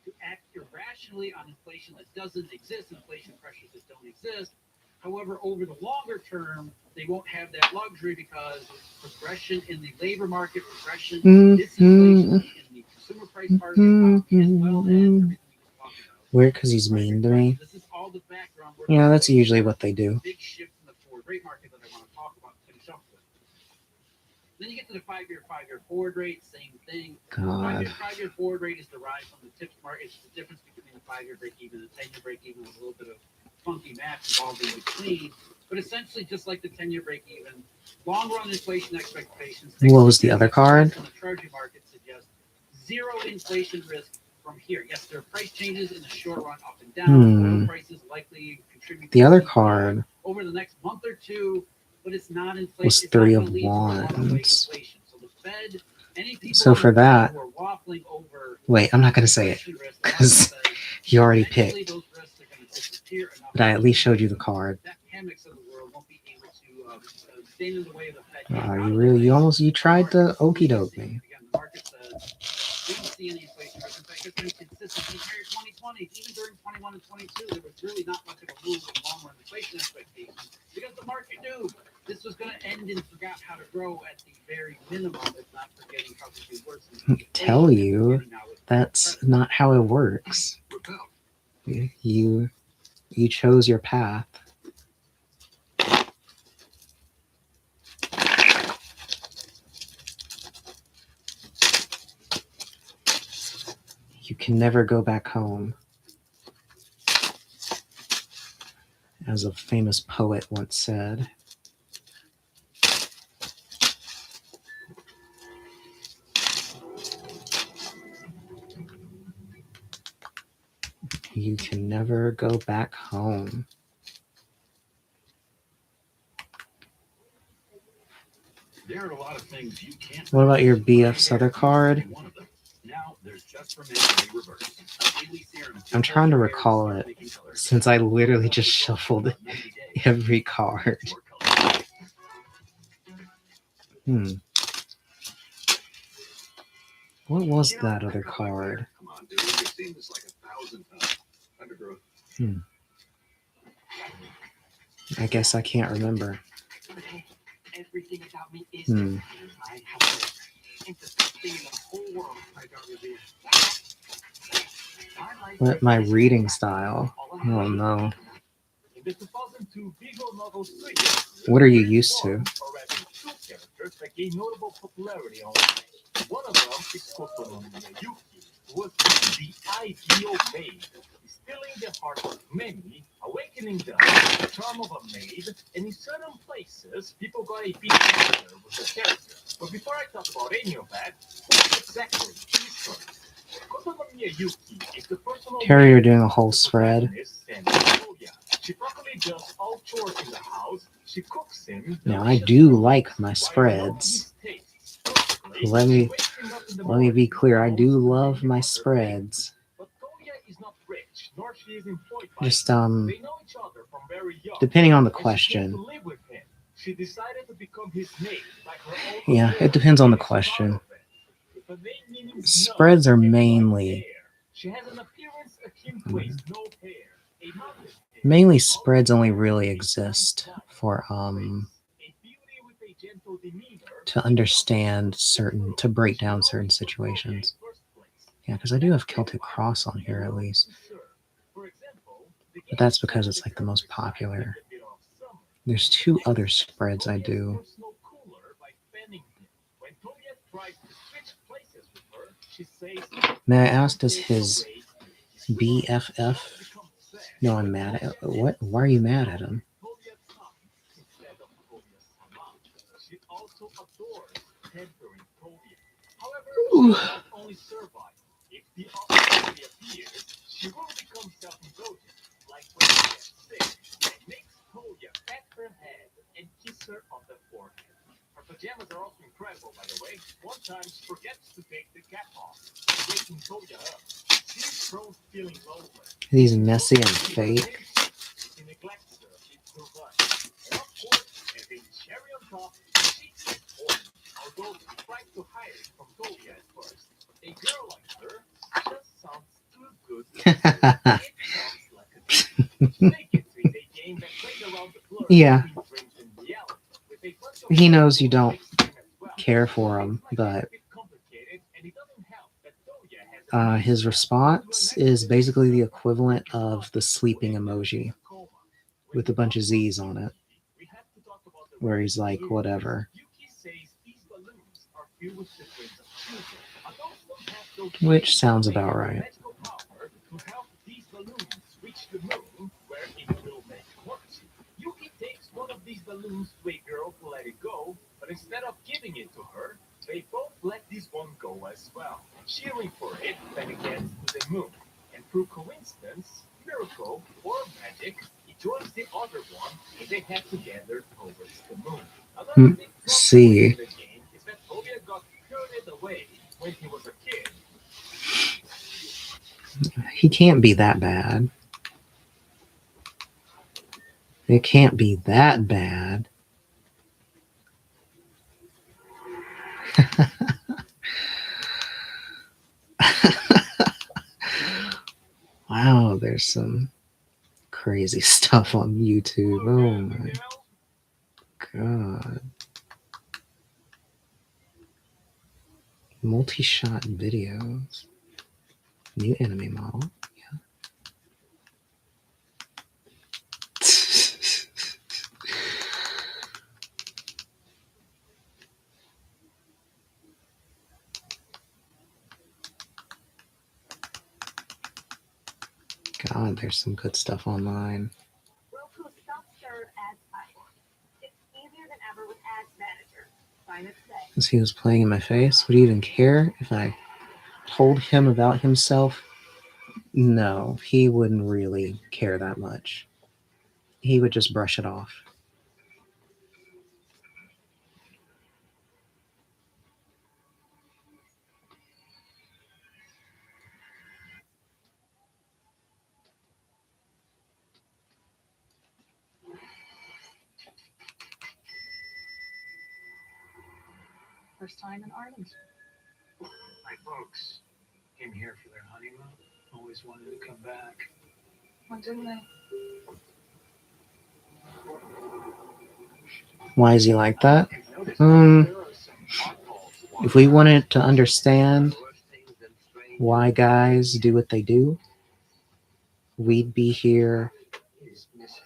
to act irrationally on inflation that doesn't exist, inflation pressures that don't exist. However, over the longer term, they won't have that luxury because progression in the labor market, progression in disinflation in the consumer price part of the economy, as well as everything we just talked about. Weird because he's mean to me. This is all the background work. You know, that's usually what they do. Big shift in the forward rate market that I want to talk about and finish up with. Then you get to the five-year forward rate, same thing. God. Five-year forward rate is derived from the TIPS market. It's the difference between the 5-year break even and the 10-year break even with a little bit of funky math involved in between. But essentially, just like the 10-year break even, long-run inflation expectations. What was the other card? On the treasury market suggest zero inflation risk from here. Yes, there are price changes in the short run, up and down. Oil prices likely contribute. The other card over the next month or two, but it's not inflation. was It's not 3 gonna of lead to a runaway Wands. inflation. So the Fed, any people So on for the Fed that, who are waffling over wait, I'm not going to say it inflation risk, because the market says you already eventually picked. those risks are gonna disappear enough But I at least showed you the card. that hammocks of the world won't be able to stand in the way of the Fed. You tried to okie doke me. Again, the market says we don't see any inflation risk. In fact, it's been consistent the entire 2020, even during 21 and 22. There was really not much of a move in long-run inflation expectations because the market knew this was going to end and forgot how to grow at the very minimum, if not forgetting how to do worse. Tell you that's not how it works. You chose your path. You can never go back home. As a famous poet once said. You can never go back home. There are a lot of things you can't. What about your BF's other card? Now there's just for men reverse. I'm trying to recall it since I literally just shuffled every card. What was that other card? Come on, dude. You've seen this like 1,000 times. Undergrowth. I guess I can't remember. Everything about me is I have the interesting thing in the whole world I got revealed. What my reading style? Oh no. In the 2002 visual novel Suya, What are you used to? two characters that gained notable popularity online. One of them is Kotono Miyayuki, who was the ideal babe, distilling the heart of many, awakening them to the charm of a maid, and in certain places, people got a bit familiar with the character. But before I talk about any of that, what exactly is her? Kotono Miyayuki is the personal Terry, you're doing a whole spread. and oh yeah, she properly does all chores in the house. She cooks him. Now I do like my spreads. Let me be clear. I do love my spreads. Just depending on the question. Yeah, it depends on the question. Spreads are mainly spreads only really exist for to understand to break down certain situations. Yeah, because I do have Celtic Cross on here at least. But that's because it's like the most popular. There's 2 other spreads I do. May I ask, does his BFF? No, I'm mad at what? Why are you mad at him? not only survive. If the opportunity appears, she will become self-indulgent, like when she gets sick, and makes Toya pat her head and kiss her on the forehead. Her pajamas are also incredible, by the way. One time she forgets to take the cap off, waking Toya up. She's prone to feeling lonely. He's messy and fake. She neglects her, it's too much. And of course, as a cherry on top, she is old. Although she tries to hide it from Toya at first. A girl like her just sounds too good to be true. It sounds like a dream. Snake It is a game that plays around the blur Yeah. between dreams and reality. With a bunch of He knows you don't mixed in as well. care for him, It's but a bit complicated, and it doesn't help that Toya has a his response is basically the equivalent of the sleeping emoji with a bunch of Z's on it, where he's like, whatever. Yuki says these balloons are filled with the dreams of children. Adults don't have those Which sounds dreams. about They have right. magical power to help these balloons reach the moon where it will make works. Yuki takes one of these balloons to a girl to let it go, but instead of giving it to her, they both let this one go as well, cheering for it when it gets to the moon. And through coincidence, miracle, or magic, it joins the other one and they head together towards the moon. Another big plot see. point in the game is that Toya got spirited away when he was a kid. He can't be that bad. It can't be that bad. Wow, there's some crazy stuff on YouTube. Oh my god. Multi-shot videos. New enemy model. Yeah. God, there's some good stuff online. Roku self-serve ads platform. It's easier than ever with Ads Manager. Sign up today. Because he was playing in my face. Would he even care if I told him about himself? No, he wouldn't really care that much. He would just brush it off. First time in Ireland. My folks came here for their honeymoon. Always wanted to come back. When didn't they? Why is he like that? You've noticed there are some oddballs If we wanted to understand why guys do what they do, we'd be here. is missing.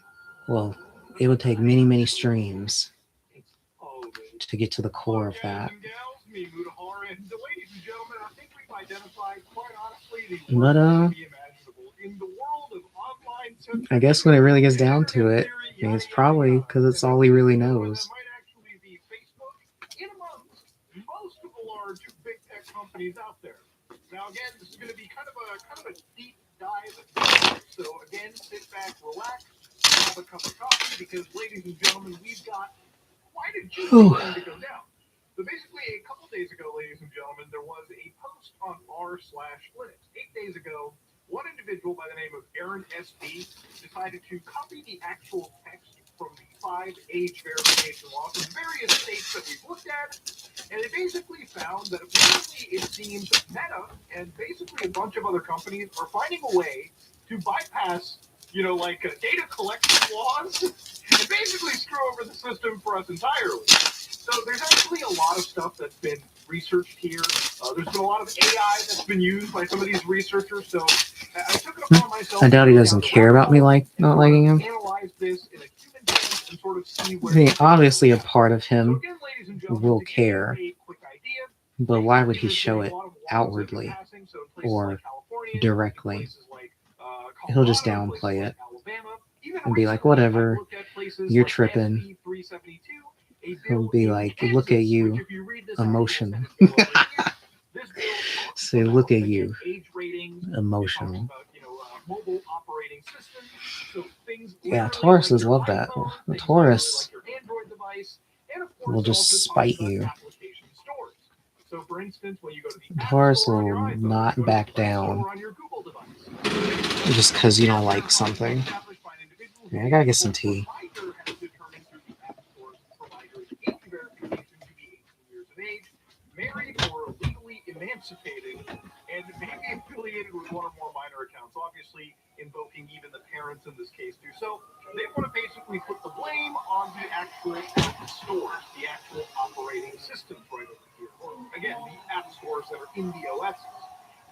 Well, it would take many, many streams It's always to get to the core of that. Guys and gals, me, Mutahar, and ladies and gentlemen, I think we've identified quite honestly the But, worst to be imaginable in the world of online social I guess when it really gets down to internet it, theory, it's probably because it's all he really knows. That might actually be Facebook, in amongst most of the large big tech companies out there. Now, again, this is going to be kind of a deep dive. So, again, sit back, relax, have a cup of coffee, because, ladies and gentlemen, we've got quite a juicy Whew. thing to go down. So, basically, a couple days ago, ladies and gentlemen, there was a post on r/Linux. 8 days ago, one individual by the name of Aaron SB decided to copy the actual text from the 5 age verification laws in various states that we've looked at, and they basically found that apparently it seems Meta and basically a bunch of other companies are finding a way to bypass, data collection laws and basically screw over the system for us entirely. So there's actually a lot of stuff that's been researched here. There's been a lot of AI that's been used by some of these researchers. So I took it upon myself. I doubt he doesn't care about me not liking him. Analyze this in a human sense and sort of see where. I mean, obviously a part of So him again, ladies and gentlemen, will to give care, you a quick idea, but why would he there's show been it a lot of laws outwardly that are passing, so in places or like California, directly? places like, He'll just Colorado, downplay places it like Alabama, even and be like, recently, whatever, I've looked at places you're like tripping. SB 372, a He'll bill be in like, Kansas, look at you, which if you read this actual emotion. Senate bill over here, this bill So look at you, Age ratings, emotional. about, mobile operating systems. So things Yeah, literally Tauruses like your love that. iPhone, The things Taurus literally like your Android device, and of will course, it just also spite talks about you. application stores. So, for instance, when you go to the App Taurus Store on your will iPhone, not you go to the back Play down Store on your Google device. just because you don't like something. Yeah, I gotta get some tea. Provider has determined through the App Store's provider's age verification to be 18 years of age, married or legally emancipated, and maybe affiliated with one or more minor accounts, obviously invoking even the parents in this case too. So they want to basically put the blame on the actual app stores, the actual operating systems right over here, or again, the app stores that are in the OSs.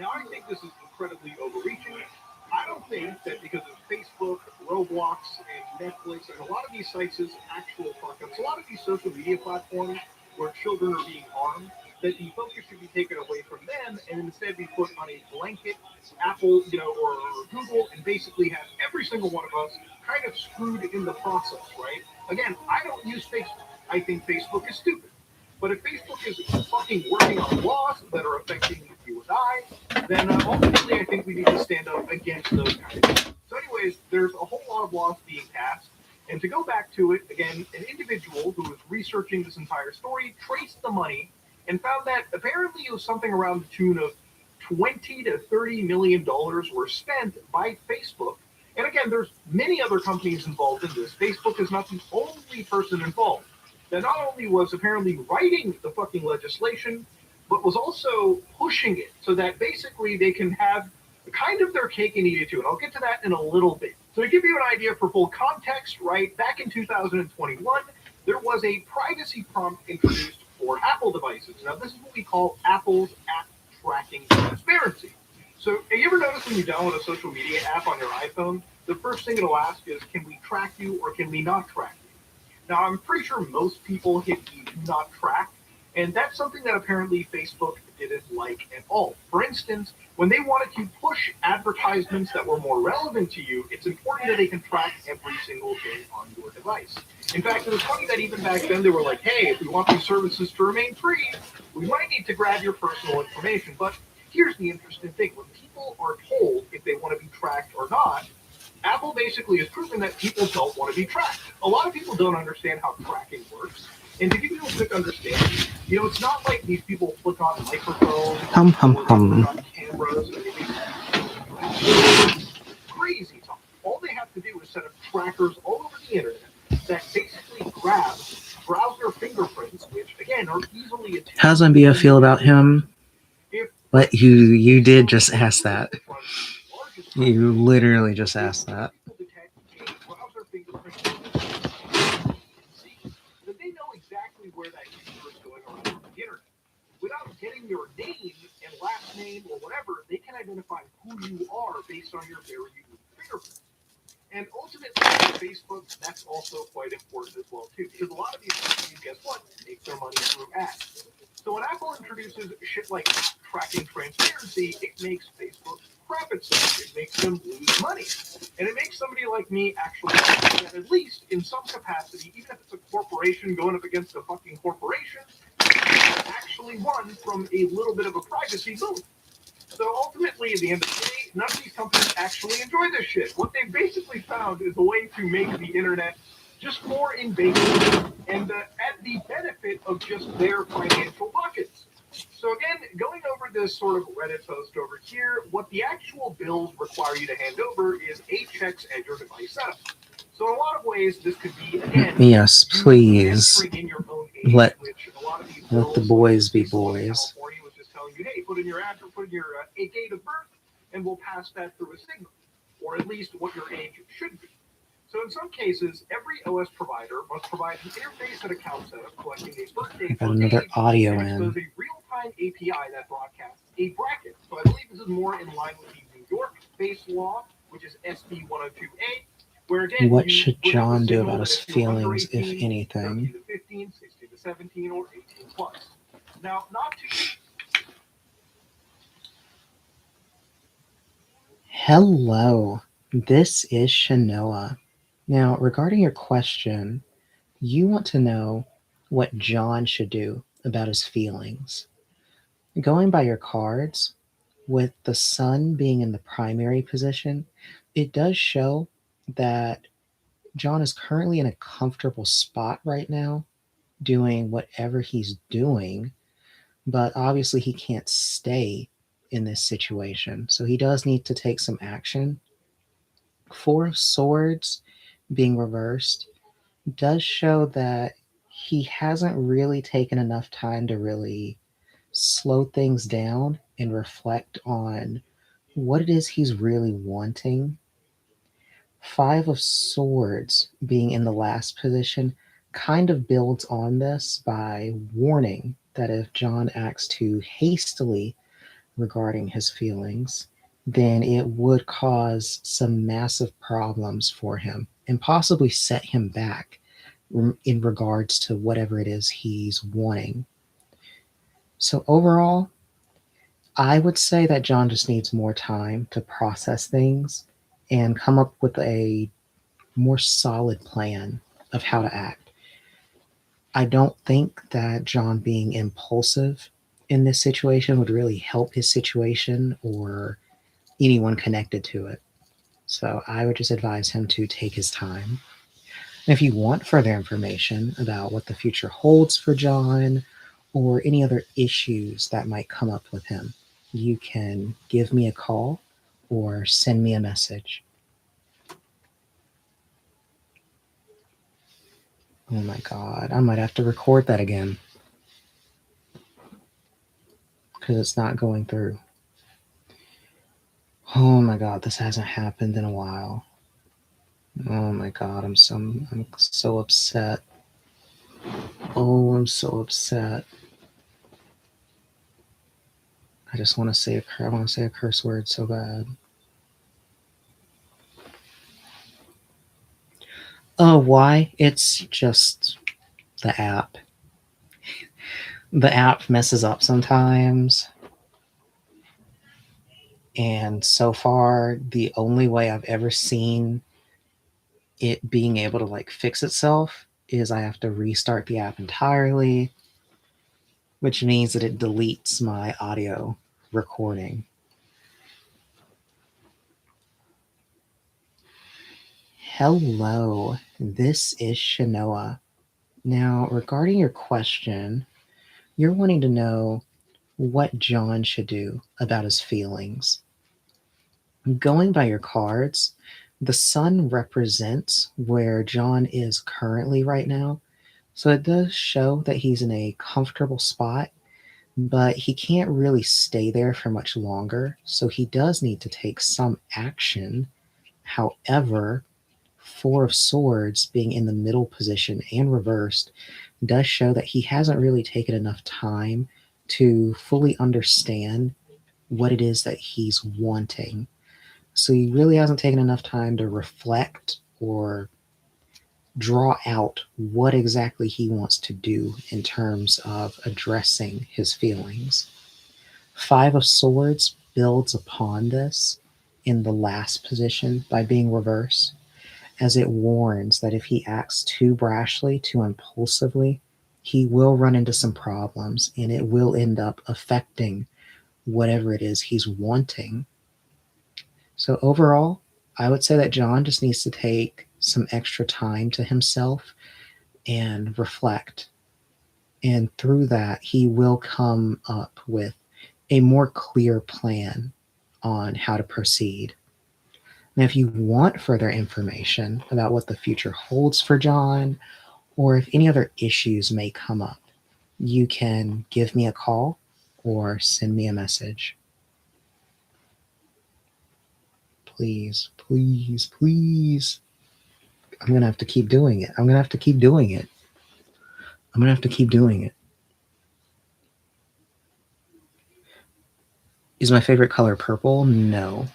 Now I think this is incredibly overreaching. I don't think that because of Facebook, Roblox, and Netflix, and a lot of these sites is actual fuck-ups, a lot of these social media platforms where children are being harmed, that the focus should be taken away from them and instead be put on a blanket Apple, or Google, and basically have every single one of us kind of screwed in the process, right? Again, I don't use Facebook. I think Facebook is stupid. But if Facebook is fucking working on laws that are affecting you and I, then ultimately I think we need to stand up against those kind of things. So anyways, there's a whole lot of laws being passed. And to go back to it, again, an individual who was researching this entire story traced the money and found that apparently it was something around the tune of $20 to $30 million were spent by Facebook. And again, there's many other companies involved in this. Facebook is not the only person involved. That not only was apparently writing the fucking legislation, but was also pushing it so that basically they can have kind of their cake and eat it too. And I'll get to that in a little bit. So to give you an idea for full context, right, back in 2021, there was a privacy prompt introduced for Apple devices. Now, this is what we call Apple's app tracking transparency. So have you ever noticed when you download a social media app on your iPhone, the first thing it'll ask is, can we track you or can we not track you? Now, I'm pretty sure most people hit the do not track, and that's something that apparently Facebook didn't like at all. For instance, when they wanted to push advertisements that were more relevant to you, it's important that they can track every single thing on your device. In fact, it was funny that even back then they were like, hey, if we want these services to remain free, we might need to grab your personal information. But here's the interesting thing. When people are told if they want to be tracked or not, Apple basically has proven that people don't want to be tracked. A lot of people don't understand how tracking works. And to give you a quick understanding, it's not like these people flick on microphones, Hum, hum, hum. on cameras, or anything. Crazy talk. All they have to do is set up trackers all over the internet that basically grab browser fingerprints, which again are easily attacked. How's Zambia feel about him? But you did just ask that. You literally just asked that. They know exactly where that user is going on the internet. Without getting your name and last name or whatever, they can identify who you are based on your very unique fingerprint. And ultimately, for Facebook, that's also quite important as well too, because a lot of these companies, guess what, make their money through ads. So when Apple introduces shit like tracking transparency, it makes Facebook crap itself. It makes them lose money. And it makes somebody like me actually, at least in some capacity, even if it's a corporation going up against a fucking corporation, actually won from a little bit of a privacy boom. So ultimately, at the end of the day, none of these companies actually enjoy this shit. What they basically found is a way to make the internet just more invasive and at the benefit of just their financial buckets. So again, going over this sort of Reddit post over here, what the actual bills require you to hand over is 8 checks and your device setup. So in a lot of ways, this could be, again, Yes, please. in your own age, Let the boys be boys. California was just telling you, hey, put in your address, put in your date of birth, and we'll pass that through a signal, or at least what your age should be. So in some cases, every OS provider must provide an interface and account setup collecting a birthday I got another age, audio and in. expose a real-time API that broadcasts a bracket. So I believe this is more in line with the New York-based law, which is SB 102A, where again, What you should would have a John do signal about that his if you're under feelings, if 18, anything? 13 to 15, 16 to 17, or 18 plus. Now, not to Hello, this is Shanoa. Now, regarding your question, you want to know what John should do about his feelings. Going by your cards, with the sun being in the primary position, it does show that John is currently in a comfortable spot right now, doing whatever he's doing, but obviously he can't stay in this situation. So he does need to take some action. Four of Swords being reversed does show that he hasn't really taken enough time to really slow things down and reflect on what it is he's really wanting. Five of Swords being in the last position kind of builds on this by warning that if John acts too hastily regarding his feelings, then it would cause some massive problems for him and possibly set him back in regards to whatever it is he's wanting. So overall, I would say that John just needs more time to process things and come up with a more solid plan of how to act. I don't think that John being impulsive in this situation would really help his situation or anyone connected to it. So I would just advise him to take his time. And if you want further information about what the future holds for John or any other issues that might come up with him, you can give me a call or send me a message. Oh my God, I might have to record that again because it's not going through. Oh my God, this hasn't happened in a while. Oh my God, I'm so upset. Oh, I'm so upset. I just want to say a curse word so bad. Oh, why? It's just the app. The app messes up sometimes. And so far, the only way I've ever seen it being able to like fix itself is I have to restart the app entirely, which means that it deletes my audio recording. Hello, this is Shanoa. Now, regarding your question, you're wanting to know what John should do about his feelings. Going by your cards, the sun represents where John is currently right now. So it does show that he's in a comfortable spot, but he can't really stay there for much longer. So he does need to take some action. However, Four of Swords being in the middle position and reversed does show that he hasn't really taken enough time to fully understand what it is that he's wanting. So he really hasn't taken enough time to reflect or draw out what exactly he wants to do in terms of addressing his feelings. Five of Swords builds upon this in the last position by being reversed, as it warns that if he acts too brashly, too impulsively, he will run into some problems and it will end up affecting whatever it is he's wanting. So overall, I would say that John just needs to take some extra time to himself and reflect. And through that, he will come up with a more clear plan on how to proceed. Now, if you want further information about what the future holds for John, or if any other issues may come up, you can give me a call or send me a message. Please, please, please. I'm going to have to keep doing it. I'm going to have to keep doing it. I'm going to have to keep doing it. Is my favorite color purple? No.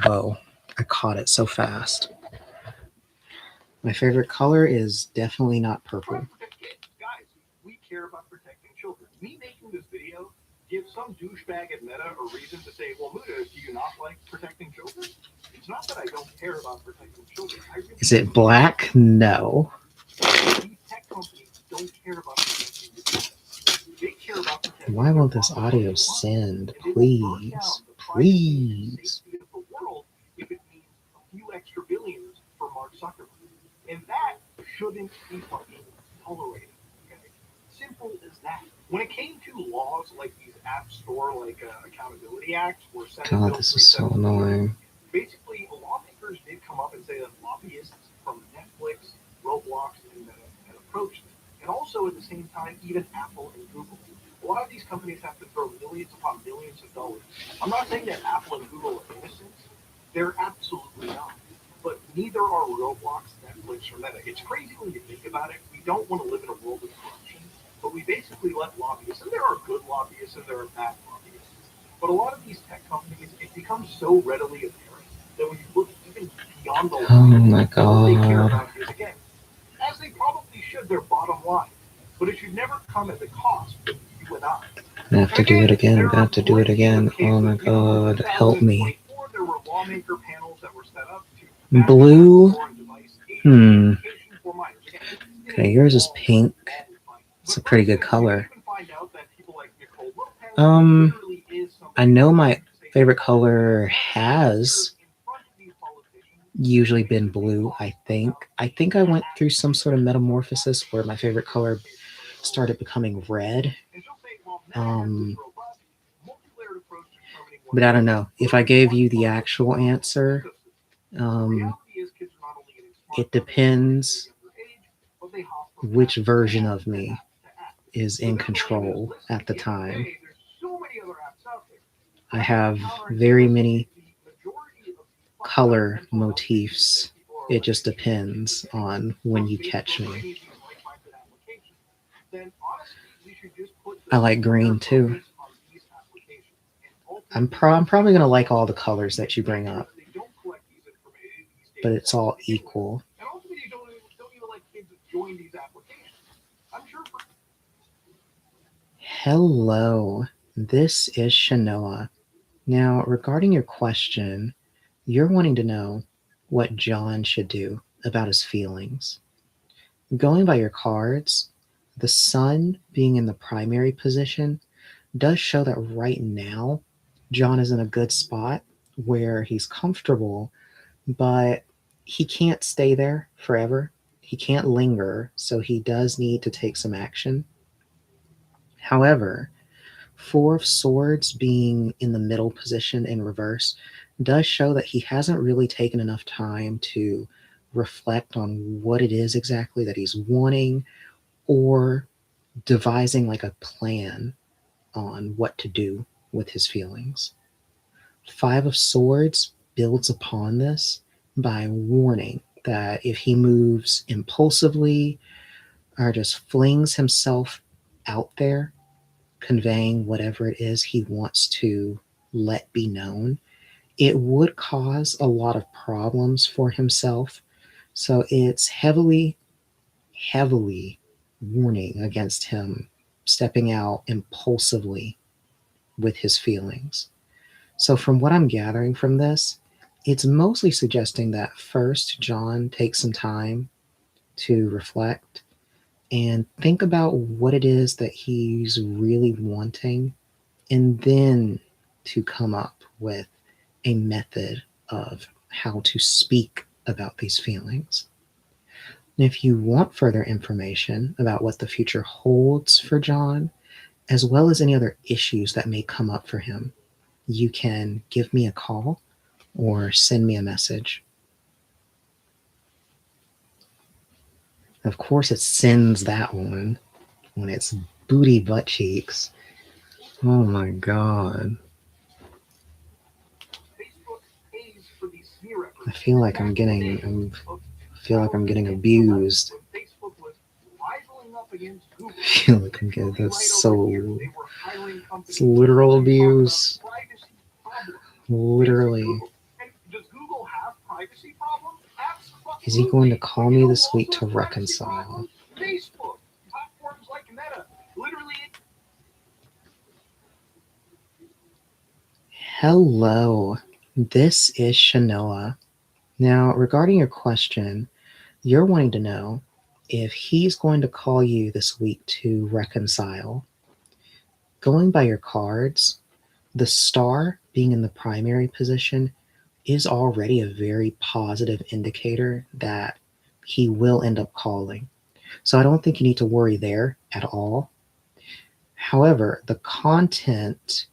Whoa, I caught it so fast. My favorite color is definitely not purple. Guys, we care about protecting children. Me making this video gives some douchebag at Meta a reason to say, well, Muda, do you not like protecting children? It's not that I don't care about protecting children. Is it black? No. Why won't this audio send? Please. Please. Safety of the world if it means a few extra billions for Mark Zuckerberg. And that shouldn't be fucking tolerated. Okay? Simple as that. When it came to laws like these App Store accountability acts or Senate God, Bill this is so 374, annoying. basically lawmakers did come up and say that lobbyists from Netflix, Roblox, and Meta had approached them. And also at the same time, even Apple and Google. A lot of these companies have to throw millions upon millions of dollars. I'm not saying that Apple and Google are innocent. They're absolutely not. But neither are Roblox, Netflix, or Meta. It's crazy when you think about it. We don't want to live in a world of corruption, but we basically let lobbyists, and there are good lobbyists and there are bad lobbyists. But a lot of these tech companies, it becomes so readily apparent that when you look even beyond the Oh line, my all they care God. about is, again, as they probably should, their bottom line. But it should never come at the cost of you and I. I have to do it again. I'm gonna have to do it again. Oh my God. Help me. There were lawmaker panels that were set up to Blue. foreign device Hmm. education for minors. Again, Okay, yours is pink. It's a pretty good color. I know my favorite color has usually been blue, I think. I think I went through some sort of metamorphosis where my favorite color started becoming red. But I don't know. If I gave you the actual answer, it depends which version of me is in control at the time. I have very many color motifs. It just depends on when you catch me. I like green too. I'm probably gonna like all the colors that you bring up, but it's all equal. Hello, this is Shanoa. Now, regarding your question, you're wanting to know what John should do about his feelings. Going by your cards, the sun being in the primary position does show that right now, John is in a good spot where he's comfortable, but he can't stay there forever. He can't linger, so he does need to take some action. However, Four of Swords being in the middle position in reverse does show that he hasn't really taken enough time to reflect on what it is exactly that he's wanting or devising like a plan on what to do with his feelings. Five of Swords builds upon this by warning that if he moves impulsively or just flings himself out there, conveying whatever it is he wants to let be known, it would cause a lot of problems for himself. So it's heavily warning against him stepping out impulsively with his feelings. So from what I'm gathering from this, it's mostly suggesting that first John takes some time to reflect and think about what it is that he's really wanting, and then to come up with a method of how to speak about these feelings. And if you want further information about what the future holds for John, as well as any other issues that may come up for him, you can give me a call or send me a message. Of course, it sends that one when it's booty butt cheeks. Oh my God. I feel like I'm getting abused. I feel like I'm getting this so. It's literal abuse. Literally. Is he going to call me this week to reconcile? Hello, this is Shanoa. Now, regarding your question, you're wanting to know if he's going to call you this week to reconcile. Going by your cards, the star being in the primary position is already a very positive indicator that he will end up calling. So I don't think you need to worry there at all. However, the content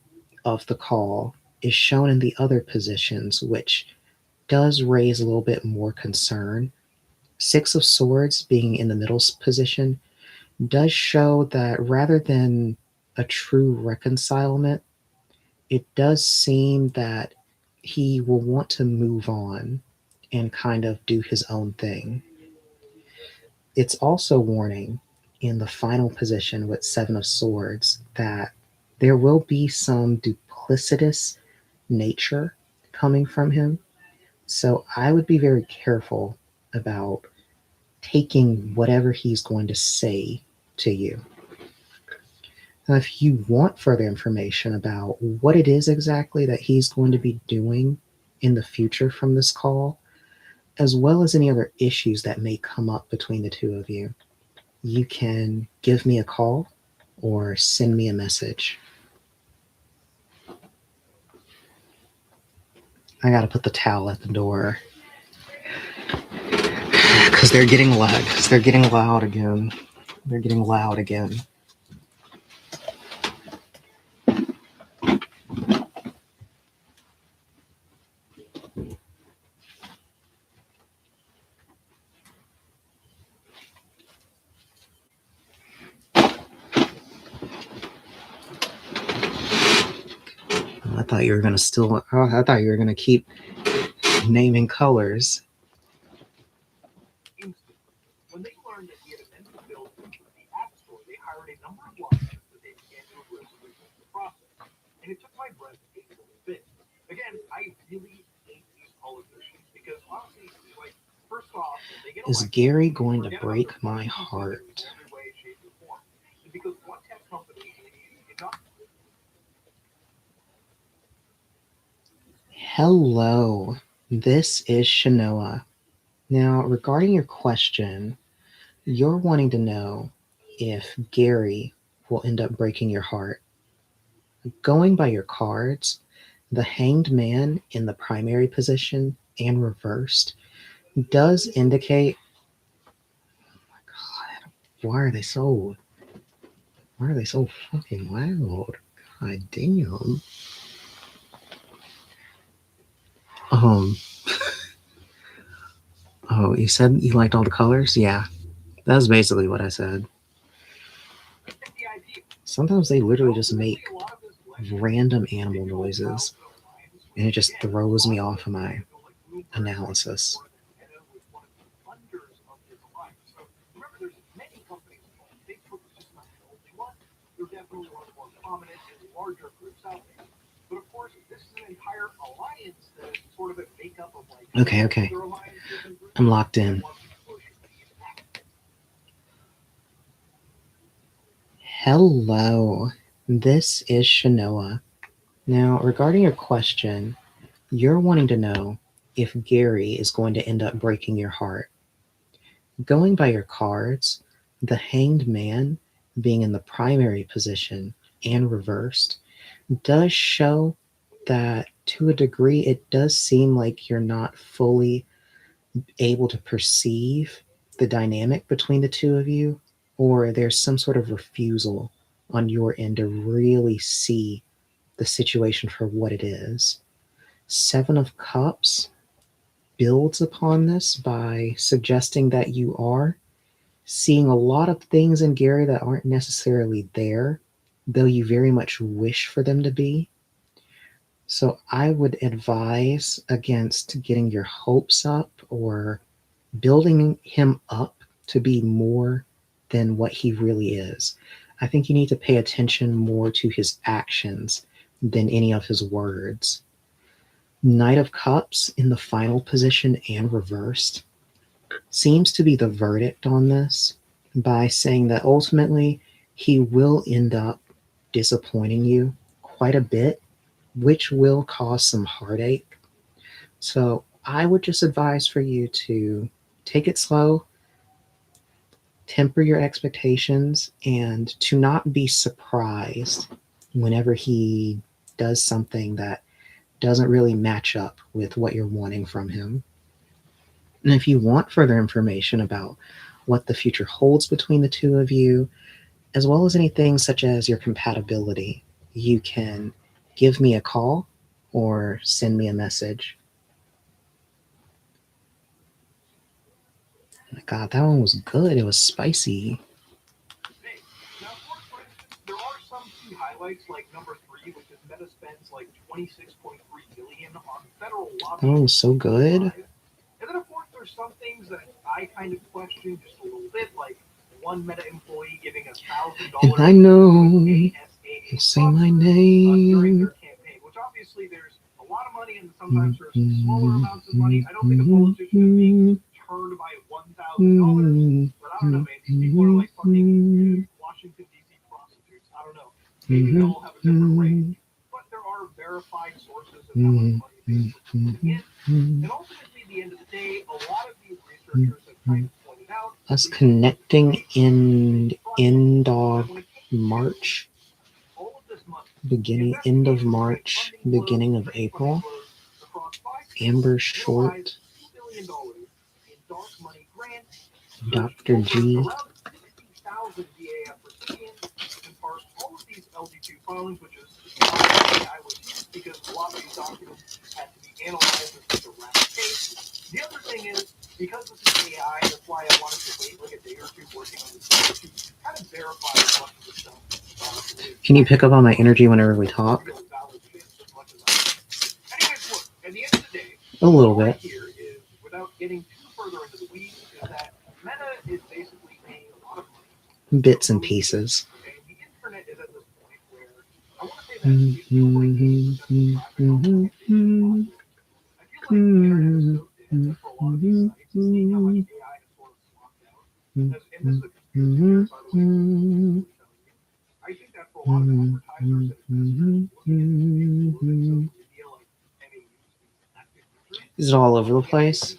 of the call is shown in the other positions, which does raise a little bit more concern. Six of Swords being in the middle position does show that rather than a true reconcilement, it does seem that he will want to move on and kind of do his own thing. It's also warning in the final position with Seven of Swords that there will be some duplicitous nature coming from him. So I would be very careful about taking whatever he's going to say to you. Now, if you want further information about what it is exactly that he's going to be doing in the future from this call, as well as any other issues that may come up between the two of you, you can give me a call or send me a message. I gotta put the towel at the door because they're getting loud. They're getting loud again. They're getting loud again. I thought you were gonna still. Oh, I thought you were gonna keep naming colors. Instantly. When they learned that he had invented built the App Store, they hired a number of lawyers that they began to aggressively push the process. And it took my breath a little bit. Again, I really hate these politicians because honestly, like, first off, they get Is elected, Gary going to forget break about the my politicians heart? in every way, shape, or form. And because one tech company is not. Hello, this is Shanoa. Now, regarding your question, you're wanting to know if Gary will end up breaking your heart. Going by your cards, the Hanged Man in the primary position and reversed does indicate. Oh my God, why are they so fucking loud? God damn. Oh, you said you liked all the colors? Yeah, that's basically what I said. Sometimes they literally just make random animal noises, and it just throws me off of my analysis. Okay. I'm locked in. Hello, this is Shanoa. Now, regarding your question, you're wanting to know if Gary is going to end up breaking your heart. Going by your cards, the Hanged Man being in the primary position and reversed does show that to a degree it does seem like you're not fully able to perceive the dynamic between the two of you, or there's some sort of refusal on your end to really see the situation for what it is. Seven of Cups builds upon this by suggesting that you are seeing a lot of things in Gary that aren't necessarily there, though you very much wish for them to be. So I would advise against getting your hopes up or building him up to be more than what he really is. I think you need to pay attention more to his actions than any of his words. Knight of Cups in the final position and reversed seems to be the verdict on this by saying that ultimately he will end up disappointing you quite a bit, which will cause some heartache. So I would just advise for you to take it slow, temper your expectations, and to not be surprised whenever he does something that doesn't really match up with what you're wanting from him. And if you want further information about what the future holds between the two of you, as well as anything such as your compatibility, you can give me a call or send me a message. Oh my God, that one was good. It was spicy. Hey, now, for instance, there are some key highlights, like number 3, which is Meta spends like $26.3 billion on federal That lobbying. one was so good. And then, of course, there's some things that I kind of question just a little bit, like one Meta employee giving $1,000 And I know to you ASAA say my during name. their campaign, which obviously there's a lot of money and sometimes there's smaller amounts of money. I don't think a politician is being turned by $1,000, but I don't know, man. These people are like fucking Washington, D.C. prostitutes. I don't know. Maybe they all have a different rate. But there are verified sources of how much money they put in. And ultimately, at the end of the day, a lot of these researchers have kind of pointed out Us connecting in end of March, all of this money. end of March, beginning of April. Amber Short, $2 billion in dark money grants. Dr. G. Around 60,000 DAF recipients can parse all of these LD2 filings, which is why I was used because a lot of these documents had to be analyzed in such a rapid pace. The other thing is, because this is AI, that's why I wanted to wait like a day or two working on this to kind of verify as much of the stuff. Can you pick up on my energy whenever we talk? Anyways, look, at the end of the day, A little what I bit. hear is, without getting too further into the weeds, is that Meta is basically paying a lot of money. Bits and pieces. And the internet is at this point where I want to say that it's 2.8% of traffic on the internet. I feel like the internet is so dead for a lot of these sites, seeing how much AI has sort of swapped out. And this is a conspiracy theory, by the way. I think that for a lot of advertisers and investors looking at social media like MAUs, Is it all over the place?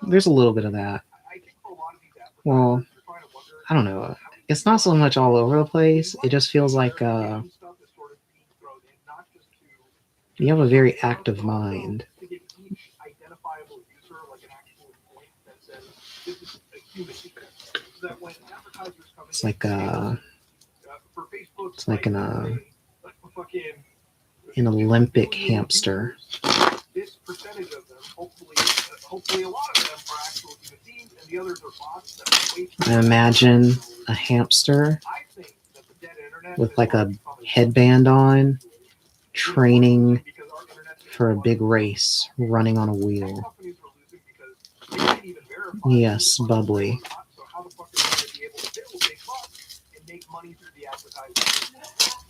There's a little bit of that. I think for a lot of these advertisers, Well, they're trying to wonder, I don't know. It's not so much all over the place. It just feels like stuff is sort of being thrown in, not just to you have a very active mind. to give each identifiable user like an actual point that says this is a human being. So that when advertisers come in, It's like for Facebook, it's like like fucking an Olympic hamster. this percentage of them, hopefully a lot of them are actual human beings, and the others are bots that are way too I imagine a hamster I think that the dead internet with is like sort a of becoming- headband on, training because our internet's been for a flooded big with race, running on a tech wheel. companies are losing because they can't even verify Yes, who the fuck is bubbly. real or not. So how the fuck are they going to be able to build big bucks and make money through the advertising?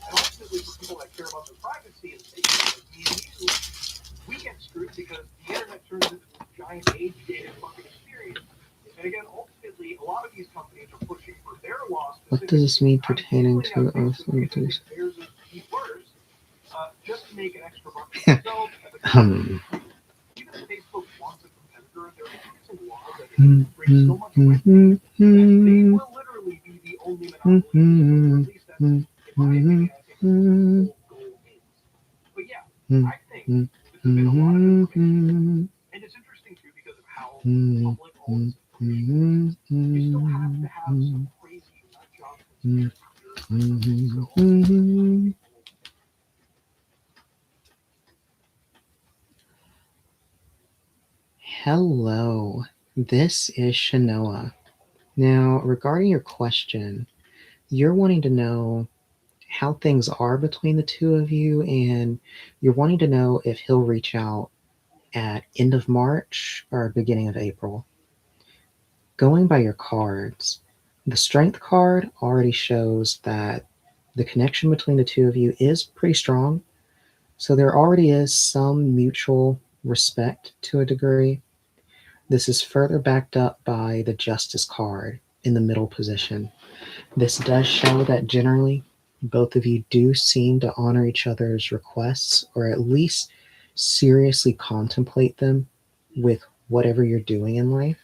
And ultimately, for people that care about their privacy and safety, like me and you, we get screwed because the internet turns into this giant age-dated fucking experience. And again, ultimately, a lot of these companies are pushing for their laws. What does this mean I'm pertaining feeling to that us? Facebook uses theirs as keywords, just to make an extra buck for themselves. At the time, even if Facebook wants a competitor, they're introducing laws that bring so much red tape that they will literally be the only monopoly. Or at least that's, in my opinion, I think the whole goal is. But yeah, I think this has been a lot of information. And it's interesting too because of how public all this information is. You still have to have some crazy nut job conspiracy theories. Hello, this is Shanoa. Now, regarding your question, you're wanting to know how things are between the two of you, and you're wanting to know if he'll reach out at end of March or beginning of April. Going by your cards, the strength card already shows that the connection between the two of you is pretty strong. So there already is some mutual respect to a degree. This is further backed up by the Justice card in the middle position. This does show that generally both of you do seem to honor each other's requests, or at least seriously contemplate them with whatever you're doing in life.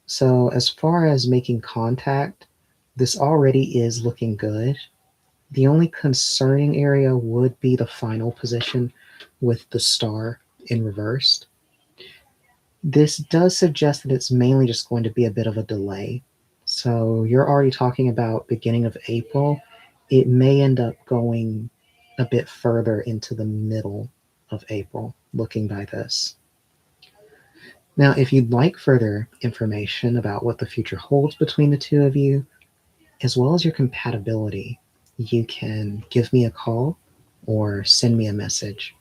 So as far as making contact, this already is looking good. The only concerning area would be the final position with the star in reversed. This does suggest that it's mainly just going to be a bit of a delay. So you're already talking about beginning of April. It may end up going a bit further into the middle of April, looking by this. Now, if you'd like further information about what the future holds between the two of you, as well as your compatibility, you can give me a call or send me a message.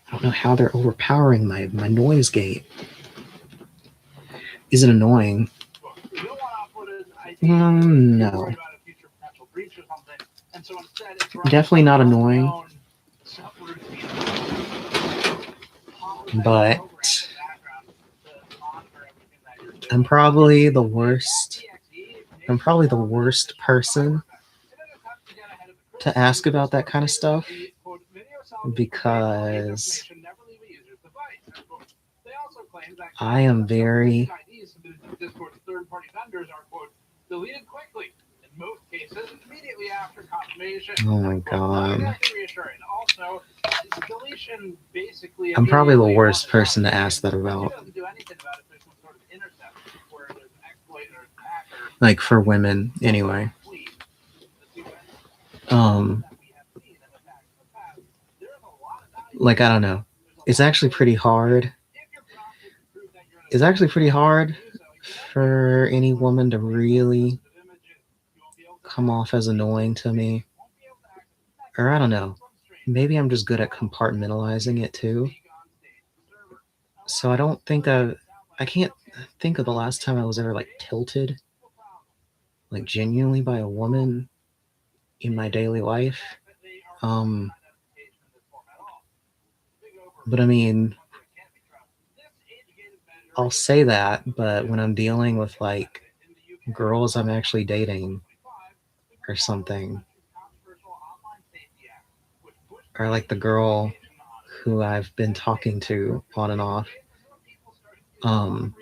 I don't know how they're overpowering my noise gate. Is it annoying? You don't want to upload an ID. You're No. worried about a future potential breach or something. And so instead, it's Definitely not annoying. unknown subroutine. But I'm probably the worst. I'm probably the worst person to ask about that kind of stuff because I am very deleted quickly in most cases immediately after confirmation. Oh my god. Reassuring. Also, deletion basically I'm probably the worst person to ask that about. Like for women, anyway. Like I don't know. It's actually pretty hard. It's actually pretty hard for any woman to really come off as annoying to me. Or I don't know. Maybe I'm just good at compartmentalizing it too. So I don't think I can't think of the last time I was ever like tilted, like genuinely by a woman in my daily life. But I mean, I'll say that, but when I'm dealing with like girls I'm actually dating or something, or like the girl who I've been talking to on and off, I'll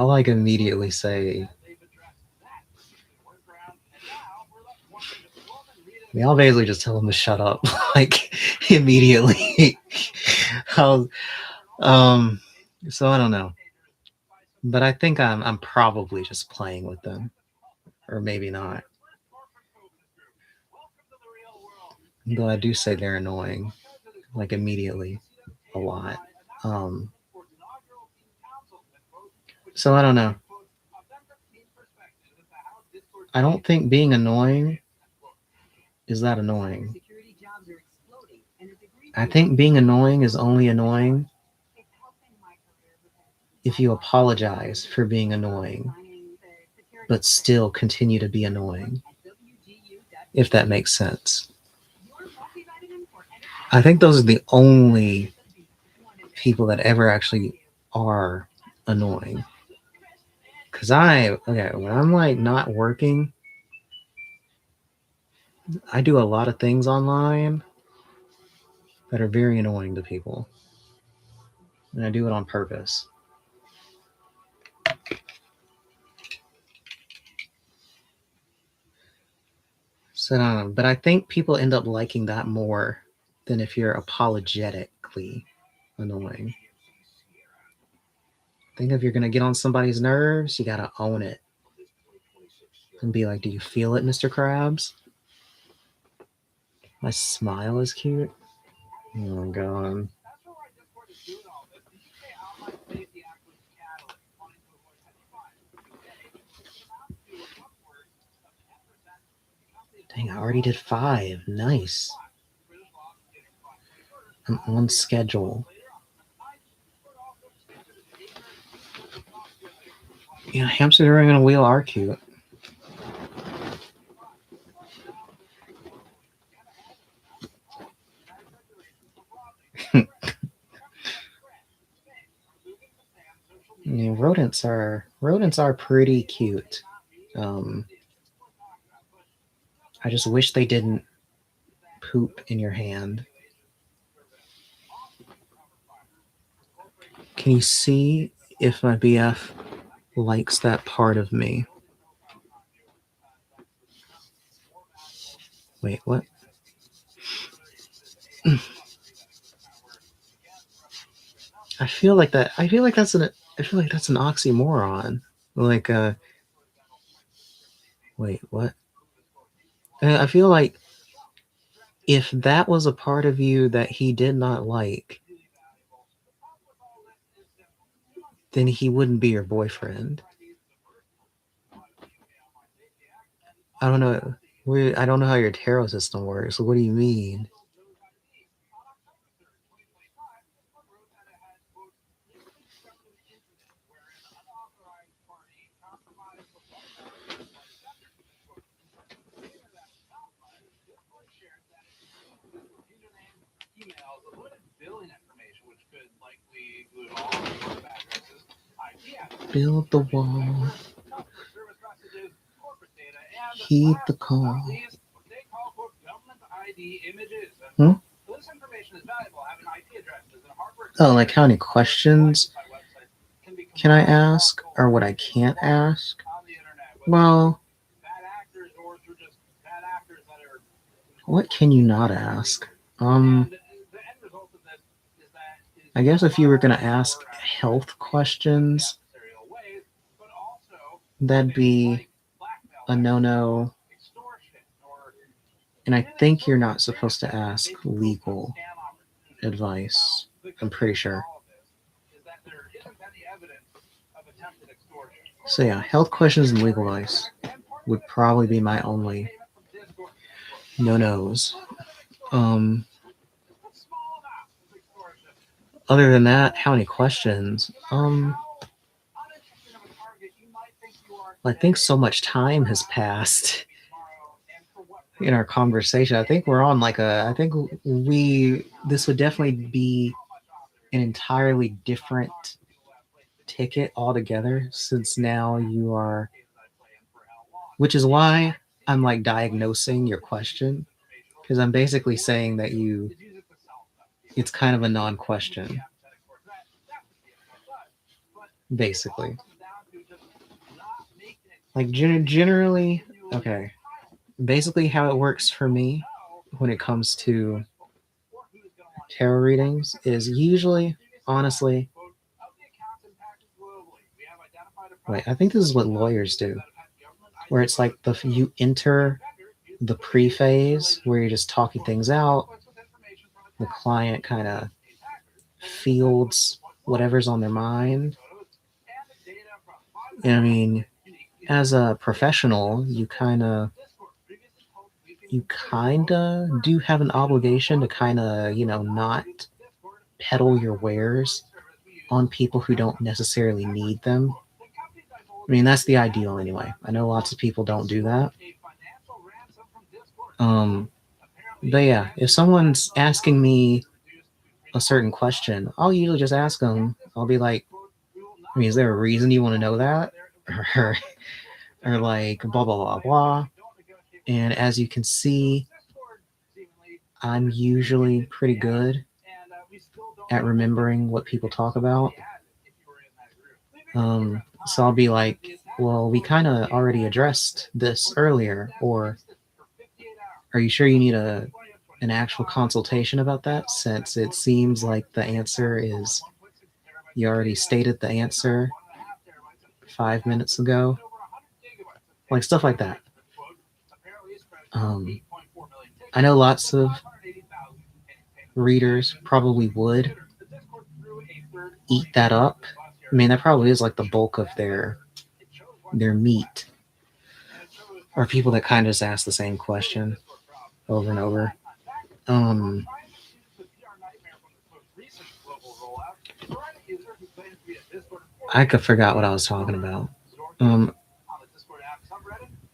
like immediately say, I'll basically just tell them to shut up, like immediately. So I don't know, but I think I'm probably just playing with them, or maybe not. Though I do say they're annoying, like immediately, a lot. So I don't know. I don't think being annoying is that annoying. I think being annoying is only annoying if you apologize for being annoying, but still continue to be annoying, if that makes sense. I think those are the only people that ever actually are annoying. Because when I'm like not working, I do a lot of things online that are very annoying to people. And I do it on purpose. So, but I think people end up liking that more than if you're apologetically annoying. I think if you're going to get on somebody's nerves, you got to own it. And be like, do you feel it, Mr. Krabs? My smile is cute. Oh my god. Dang, I already did 5. Nice. I'm on schedule. Yeah, hamsters running on a wheel are cute. Yeah, rodents are pretty cute. I just wish they didn't poop in your hand. Can you see if my BF likes that part of me. Wait, what? I feel like that's an oxymoron. Like wait, what? I feel like if that was a part of you that he did not like, then he wouldn't be your boyfriend. I don't know. I don't know how your tarot system works. What do you mean? Build the wall. Heed the call. Hmm? Oh, like how many questions can I ask, or what I can't ask? Well, what can you not ask? I guess if you were gonna ask health questions, that'd be a no-no. And I think you're not supposed to ask legal advice. I'm pretty sure. So yeah, health questions and legal advice would probably be my only no-nos. Other than that, how many questions? I think so much time has passed in our conversation. I think we're on this would definitely be an entirely different ticket altogether, since now you are, which is why I'm like diagnosing your question, because I'm basically saying that it's kind of a non-question, basically. Like generally, okay. Basically how it works for me when it comes to tarot readings is usually, honestly, wait, I think this is what lawyers do, where it's like you enter the pre-phase where you're just talking things out. The client kind of fields whatever's on their mind. And I mean, as a professional, you kind of do have an obligation to kind of, not peddle your wares on people who don't necessarily need them. I mean, that's the ideal anyway. I know lots of people don't do that. But yeah, if someone's asking me a certain question, I'll usually just ask them. I'll be like, I mean, is there a reason you want to know that? Or like, blah, blah, blah, blah. And as you can see, I'm usually pretty good at remembering what people talk about. So I'll be like, well, we kind of already addressed this earlier, or are you sure you need an actual consultation about that, since it seems like the answer is, you already stated the answer 5 minutes ago, like stuff like that. I know lots of readers probably would eat that up. I mean, that probably is like the bulk of their meat, or people that kind of just ask the same question over and over. I forgot what I was talking about. Are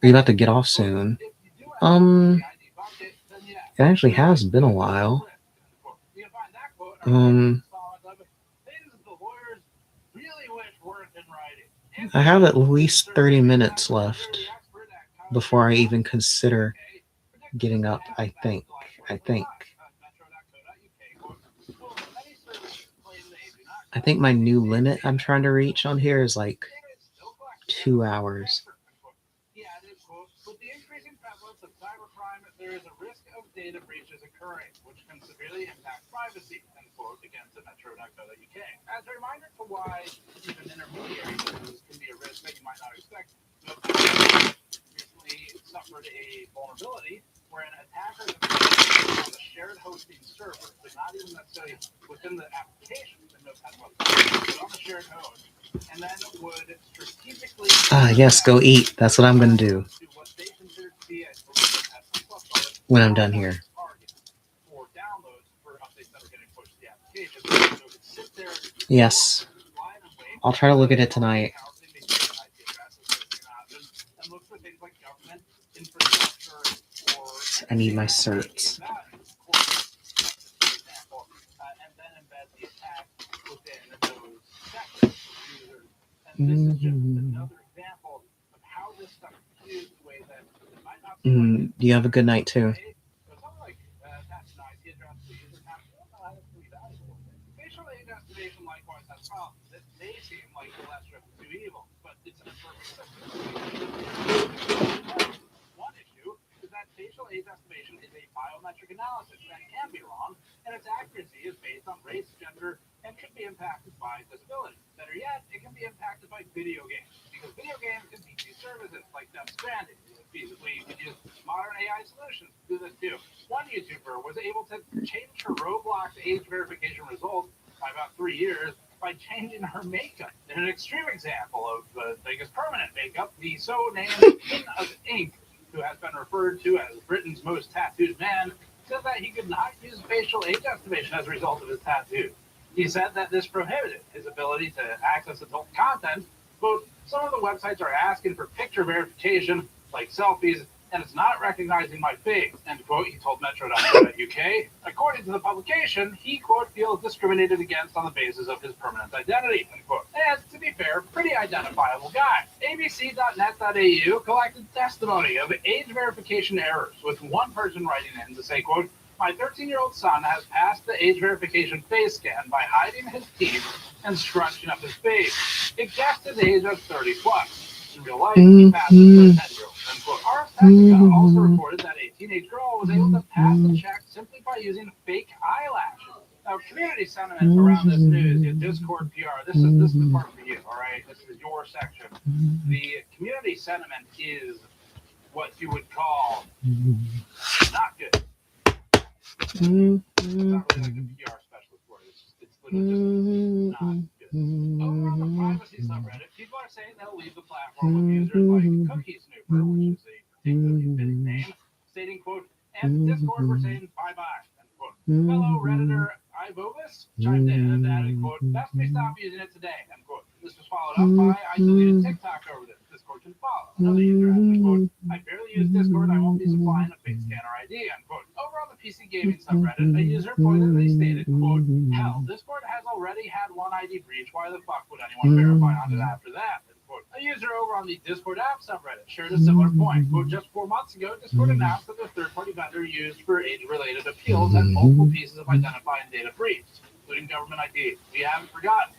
you about to get off soon? It actually has been a while. I have at least 30 minutes left before I even consider getting up, I think. I think my new limit I'm trying to reach on here is like 2 hours. He added, quote, with the increasing prevalence of cybercrime, there is a risk of data breaches occurring, which can severely impact privacy, end quote, against the metro.co.uk. As a reminder to why even intermediary businesses can be a risk that you might not expect, recently suffered a vulnerability where an attacker on the shared hosting server, but not even necessarily within the application, but on the shared host, and then would strategically Yes, go eat. That's what I'm gonna do when I'm done here. for downloads for updates that are getting pushed to the application. So it could sit there, Yes, line and wait, I'll try to look at it tonight. and look for things like government infrastructure or I need my certs. and then embed the attack within those sectors. And this is just another example of how this stuff is used the way that it might not be. You have a good night too. Facial age estimation likewise has problems. It may seem like the lesser of the two evils, but it's an imperfect system. One issue is that facial age estimation is a biometric analysis that can be wrong, and its accuracy is based on race, gender, and could be impacted by disability. Better yet, it can be impacted by video games, because video games can teach you services like Death Stranding. Feasibly, you can use modern AI solutions to do this too. One YouTuber was able to change her Roblox age verification results by about 3 years by changing her makeup. In an extreme example of the biggest permanent makeup, the so-named King of Ink, who has been referred to as Britain's most tattooed man, said that he could not use facial age estimation as a result of his tattoo. He said that this prohibited his ability to access adult content, but some of the websites are asking for picture verification, like selfies, and it's not recognizing my face, end quote, he told Metro.co.uk. According to the publication, he, quote, feels discriminated against on the basis of his permanent identity, end quote. And, to be fair, pretty identifiable guy. ABC.net.au collected testimony of age verification errors, with one person writing in to say, quote, my 13-year-old son has passed the age verification face scan by hiding his teeth and scrunching up his face. It guessed his age of 30 plus. In real life, he passed it for a 10-year-old. Ars Technica also reported that a teenage girl was able to pass the check simply by using fake eyelashes. Now, community sentiment around this news, Discord PR, this is the part for you, all right? This is your section. The community sentiment is what you would call not good. It's not really like a PR specialist word. It's literally just not good. Over on the privacy subreddit, people are saying they'll leave the platform with users like Cookie Snooper, which is a particularly fitting name, stating, quote, and Discord were saying bye-bye, end quote. Fellow Redditor Ivovis chimed in and added, quote, best we stop using it today, end quote. This was followed up by, I deleted TikTok over this. Discord can follow. Another user added, quote, I barely use Discord. I won't be supplying a fake scanner ID, end quote. Over on the PC Gaming subreddit, a user pointedly stated, quote, hell, Discord has already had one ID breach. Why the fuck would anyone verify on it after that? End quote. A user over on the Discord app subreddit shared a similar point. Quote, just 4 months ago, Discord announced that their third-party vendor used for age-related appeals had multiple pieces of identifying data breached, including government ID. We haven't forgotten.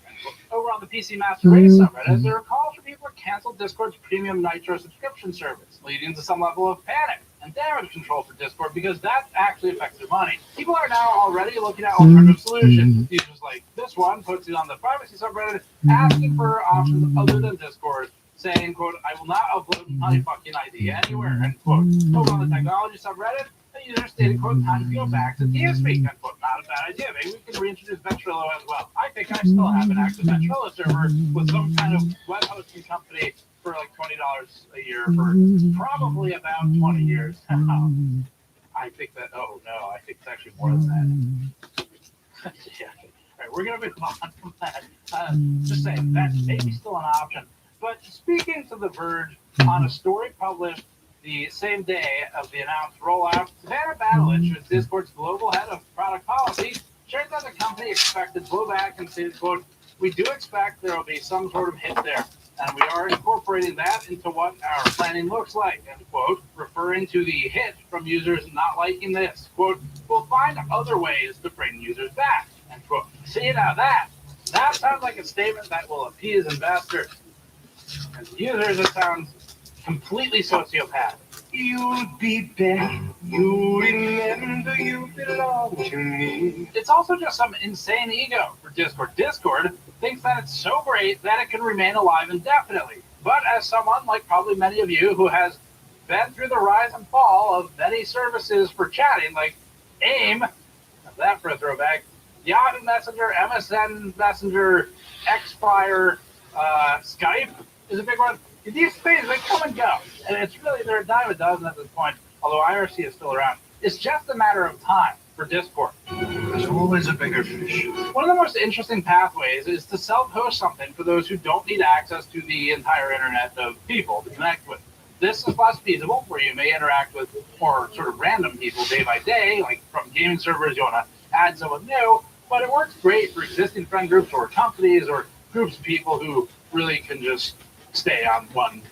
Over on the PC Master Race subreddit, there are calls for people to cancel Discord's premium Nitro subscription service, leading to some level of panic and damage control for Discord because that actually affects their money. People are now already looking at alternative solutions. Users like this one puts it on the privacy subreddit, asking for options other than Discord, saying, quote, I will not upload my fucking ID anywhere, end quote. Over on the technology subreddit, the user stated, quote, time to go back to TeamSpeak, end quote. Not a bad idea. Maybe we can reintroduce Ventrilo as well. I think I still have an active Ventrilo server with some kind of web hosting company for like $20 a year for probably about 20 years. I think that, oh no, I think it's actually more than that. Yeah. All right, we're going to move on from that. Just saying, that's maybe still an option. But speaking to The Verge, on a story published the same day of the announced rollout, Savannah Badalich, who's Discord's global head of product policy, shared that the company expected blowback and said, quote, we do expect there will be some sort of hit there, and we are incorporating that into what our planning looks like, end quote, referring to the hit from users not liking this. Quote, we'll find other ways to bring users back, end quote. See, now that That sounds like a statement that will appease investors. As users, it sounds completely sociopathic. You'll be back. You remember you belong to me. It's also just some insane ego for Discord. Discord thinks that it's so great that it can remain alive indefinitely. But as someone, like probably many of you, who has been through the rise and fall of many services for chatting, like AIM, that for a throwback, Yahoo Messenger, MSN Messenger, Xfire, Skype is a big one. These things, they come and go. And it's really, they're a dime a dozen at this point, although IRC is still around. It's just a matter of time for Discord. There's always a bigger fish. One of the most interesting pathways is to self-host something for those who don't need access to the entire internet of people to connect with. This is less feasible, where you may interact with more sort of random people day by day, like from gaming servers, you want to add someone new, but it works great for existing friend groups or companies or groups of people who really can just stay on one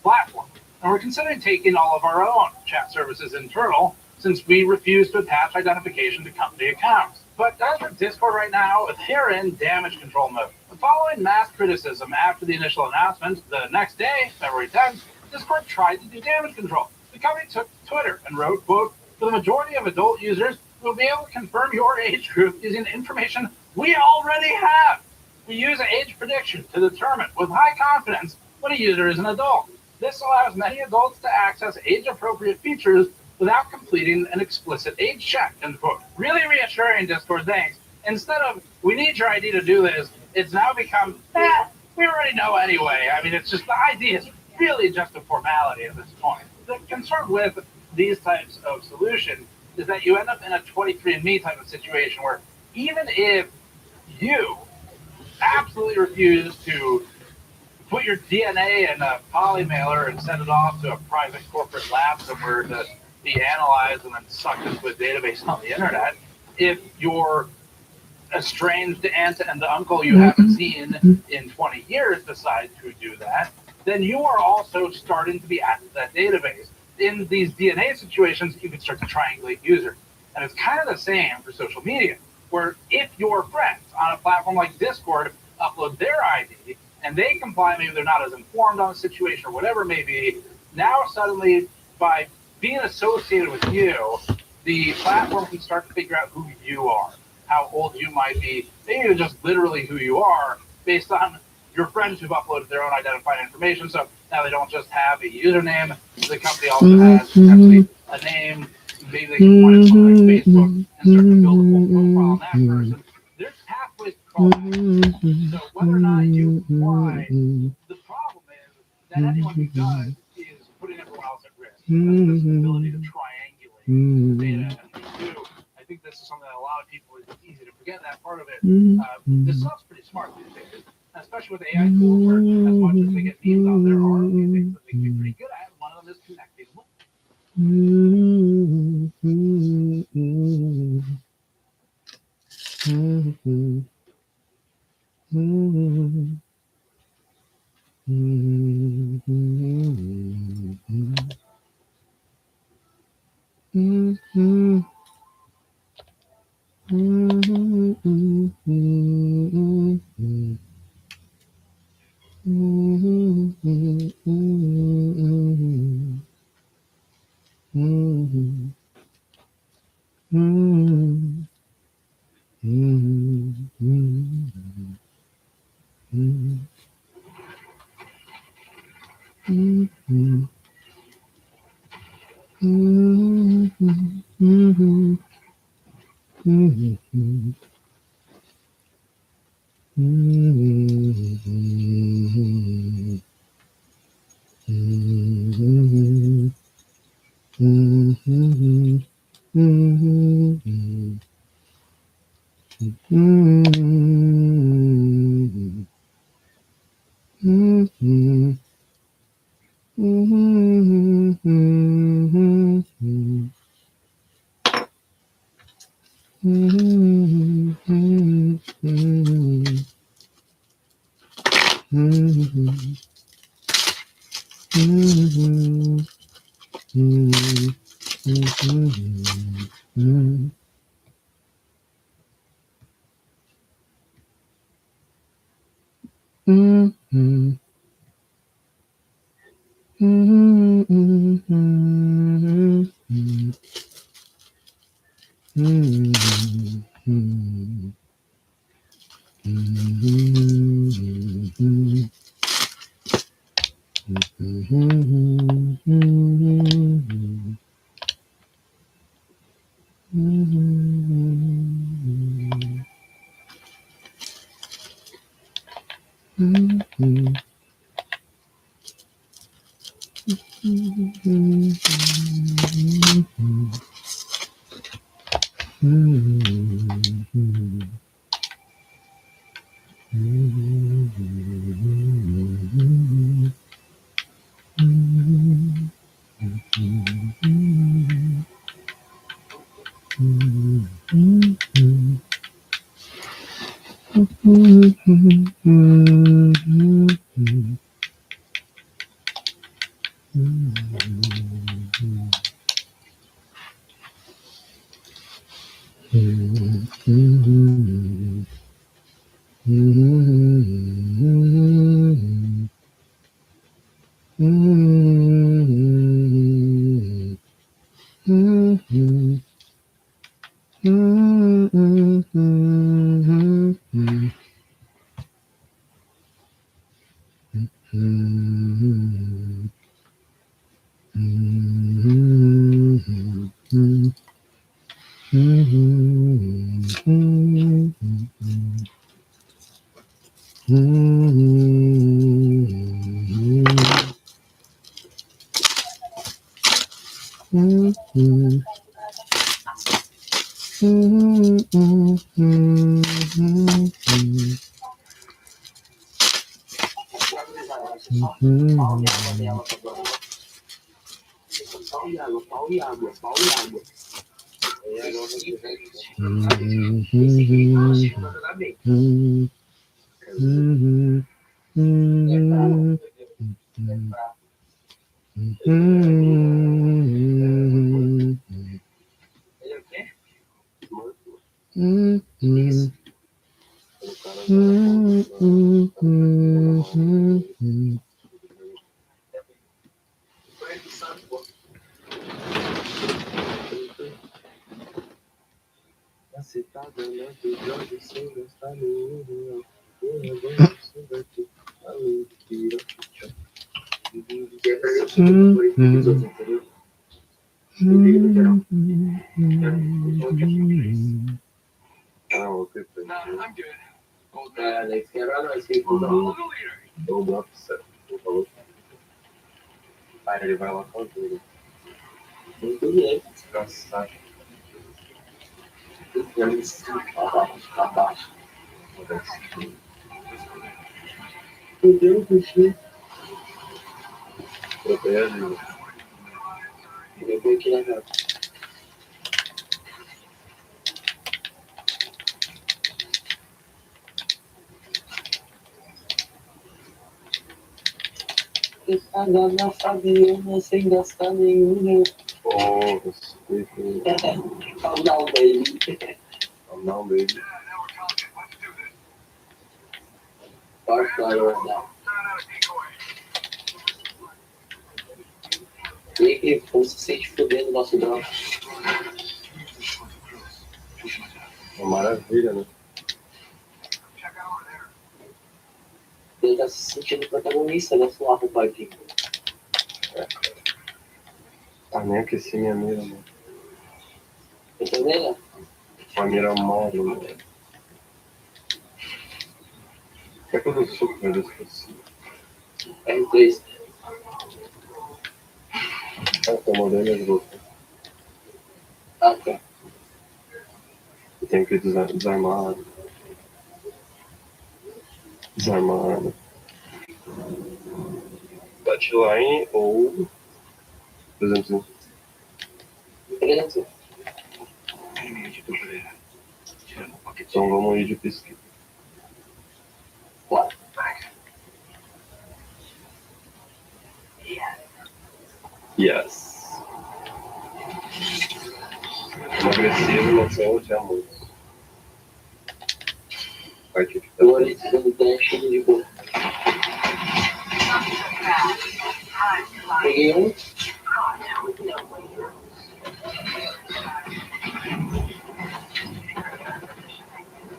platform. And we're considering taking all of our own chat services internal, since we refuse to attach identification to company accounts. But as for Discord right now, they're in damage control mode. Following mass criticism after the initial announcement, the next day, February 10th, Discord tried to do damage control. The company took to Twitter and wrote, quote, "For the majority of adult users, we'll be able to confirm your age group using information we already have. We use age prediction to determine with high confidence when a user is an adult. This allows many adults to access age-appropriate features without completing an explicit age check," end quote. Really reassuring, Discord, thanks. Instead of, "we need your ID to do this," it's now become, we already know anyway. I mean, it's just, the ID is really just a formality at this point. The concern with these types of solutions is that you end up in a 23andMe type of situation where even if you absolutely refuse to put your DNA in a polymailer and send it off to a private corporate lab somewhere to be analyzed and then sucked into a database on the internet, if your estranged aunt and uncle you haven't seen in 20 years decide to do that, then you are also starting to be added to that database. In these DNA situations, you can start to triangulate users. And it's kind of the same for social media, where if your friends on a platform like Discord upload their ID and they comply, maybe they're not as informed on the situation or whatever it may be, now suddenly by being associated with you, the platform can start to figure out who you are, how old you might be, maybe just literally who you are based on your friends who've uploaded their own identifying information. So now they don't just have a username, the company also has potentially a name, maybe they can point at something like Facebook and start to build a full profile on that person. There's pathways to call that. So whether or not you comply, the problem is that anyone who does is putting everyone else at risk. That's this ability to triangulate the data. And we do. I think this is something that a lot of people, it's easy to forget that part of it. This stuff's pretty smart these days, especially with AI tools, where as much as they get memes out, there are a few things that they can be pretty good at. One of them is connecting with. Mm-hmm. No, I'm good. Old man. Oh, calm down, baby. Calm down, baby. Start flying right now. E aí, Clipe, como você se sente fudendo o nosso drama? Uma maravilha, né? Ele tá se sentindo protagonista da sua roupa aqui. Ah, nem aqueci minha mira, mano. Entendeu? Uma mira mole, mano. É que eu dou soco, meu Deus do céu. R3. Eu tô mandando minhas roupas. Ah, tá. Eu tenho que desarmar. Desarmar a arma. Flatline ou 300. 300. Então vamos ir de pesquisa. Bora. Yes. Uma agressiva, mas é de amor. Vai que Eu olhei dando dash de boa. Miguel,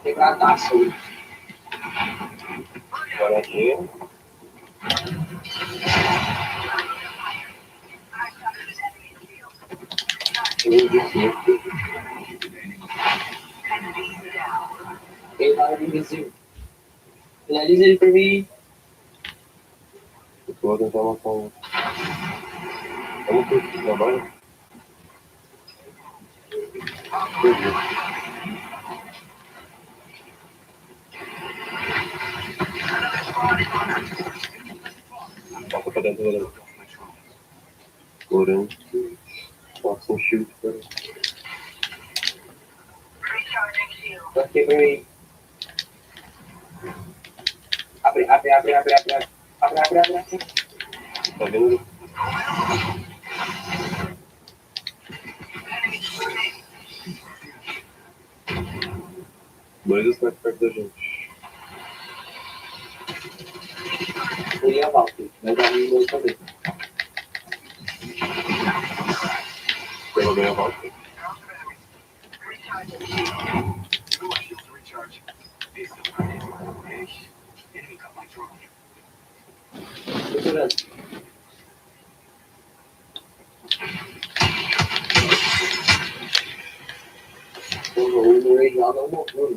que fracasó. Agora aqui. Ele invisível. Finaliza ele pra mim. Eu vou tentar matar um. Vamos pro trabalho? Passa pra dentro da Corante. Passa um shield pra mim. Aqui pra mim. Abre. Abre. Tá vendo? Dois estão perto da gente. Fui a volta, mas a minha não também. Pegou bem a volta. Segurando. O Reginaldo é um loucura.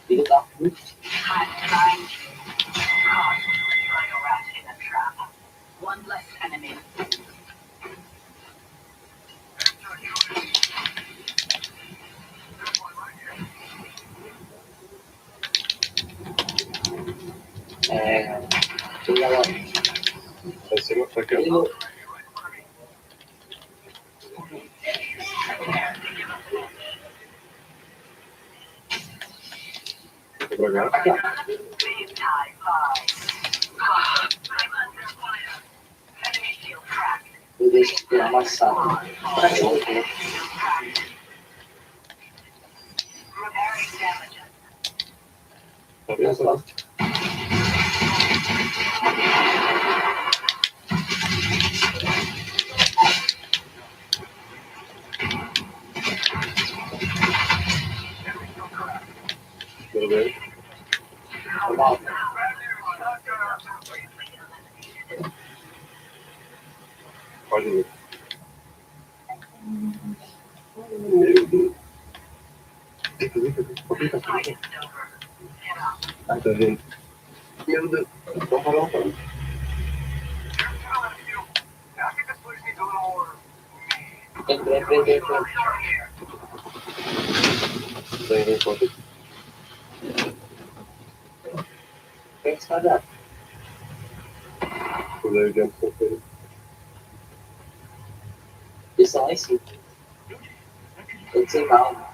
Filho da puta. One less enemy. Chega lá. Vai ser uma faca. Ele não. Vou pra cá. Aqui, ó. Eu deixo ele amassado. Pra que eu vou? Tá vendo? Tudo bem? Mal. Pode ir. Ah, tá vendo? Meu Deus. Vamos falar um pouco. Entra. Tá indo em conta. Tem que espalhar. Por aí dentro com ele. Eles estão lá em cima. Tem que ser calmo.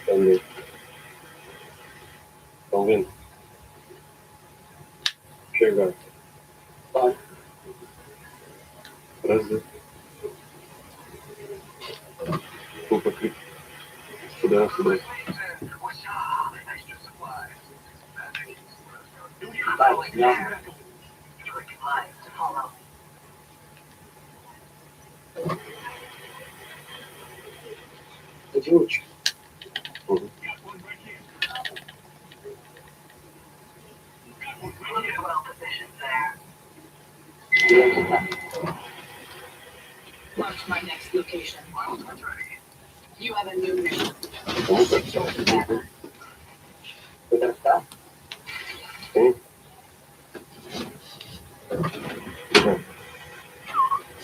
Também. Estão vendo? Chegar. Pode. Prazer. Desculpa, Cris. Segurança daí. Vai, não. É de último. Uhum. Mark my next location. You have a new mission. Vamos ver. Vou tentar. Sim.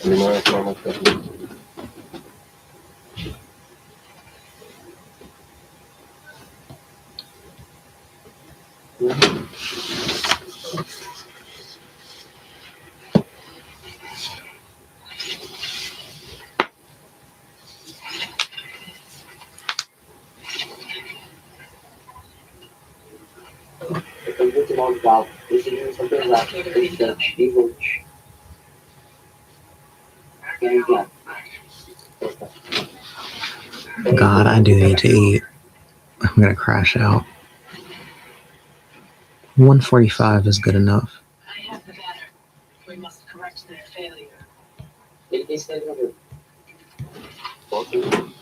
Ele não é só uma coisa. Eu tô muito mal de alto. Esses não são pesados. Bastante. E volt. Quer enviar? God, I do need to eat. I'm going to crash out. 145 is good enough. I have the banner. We must correct their failure. It is the Both of them.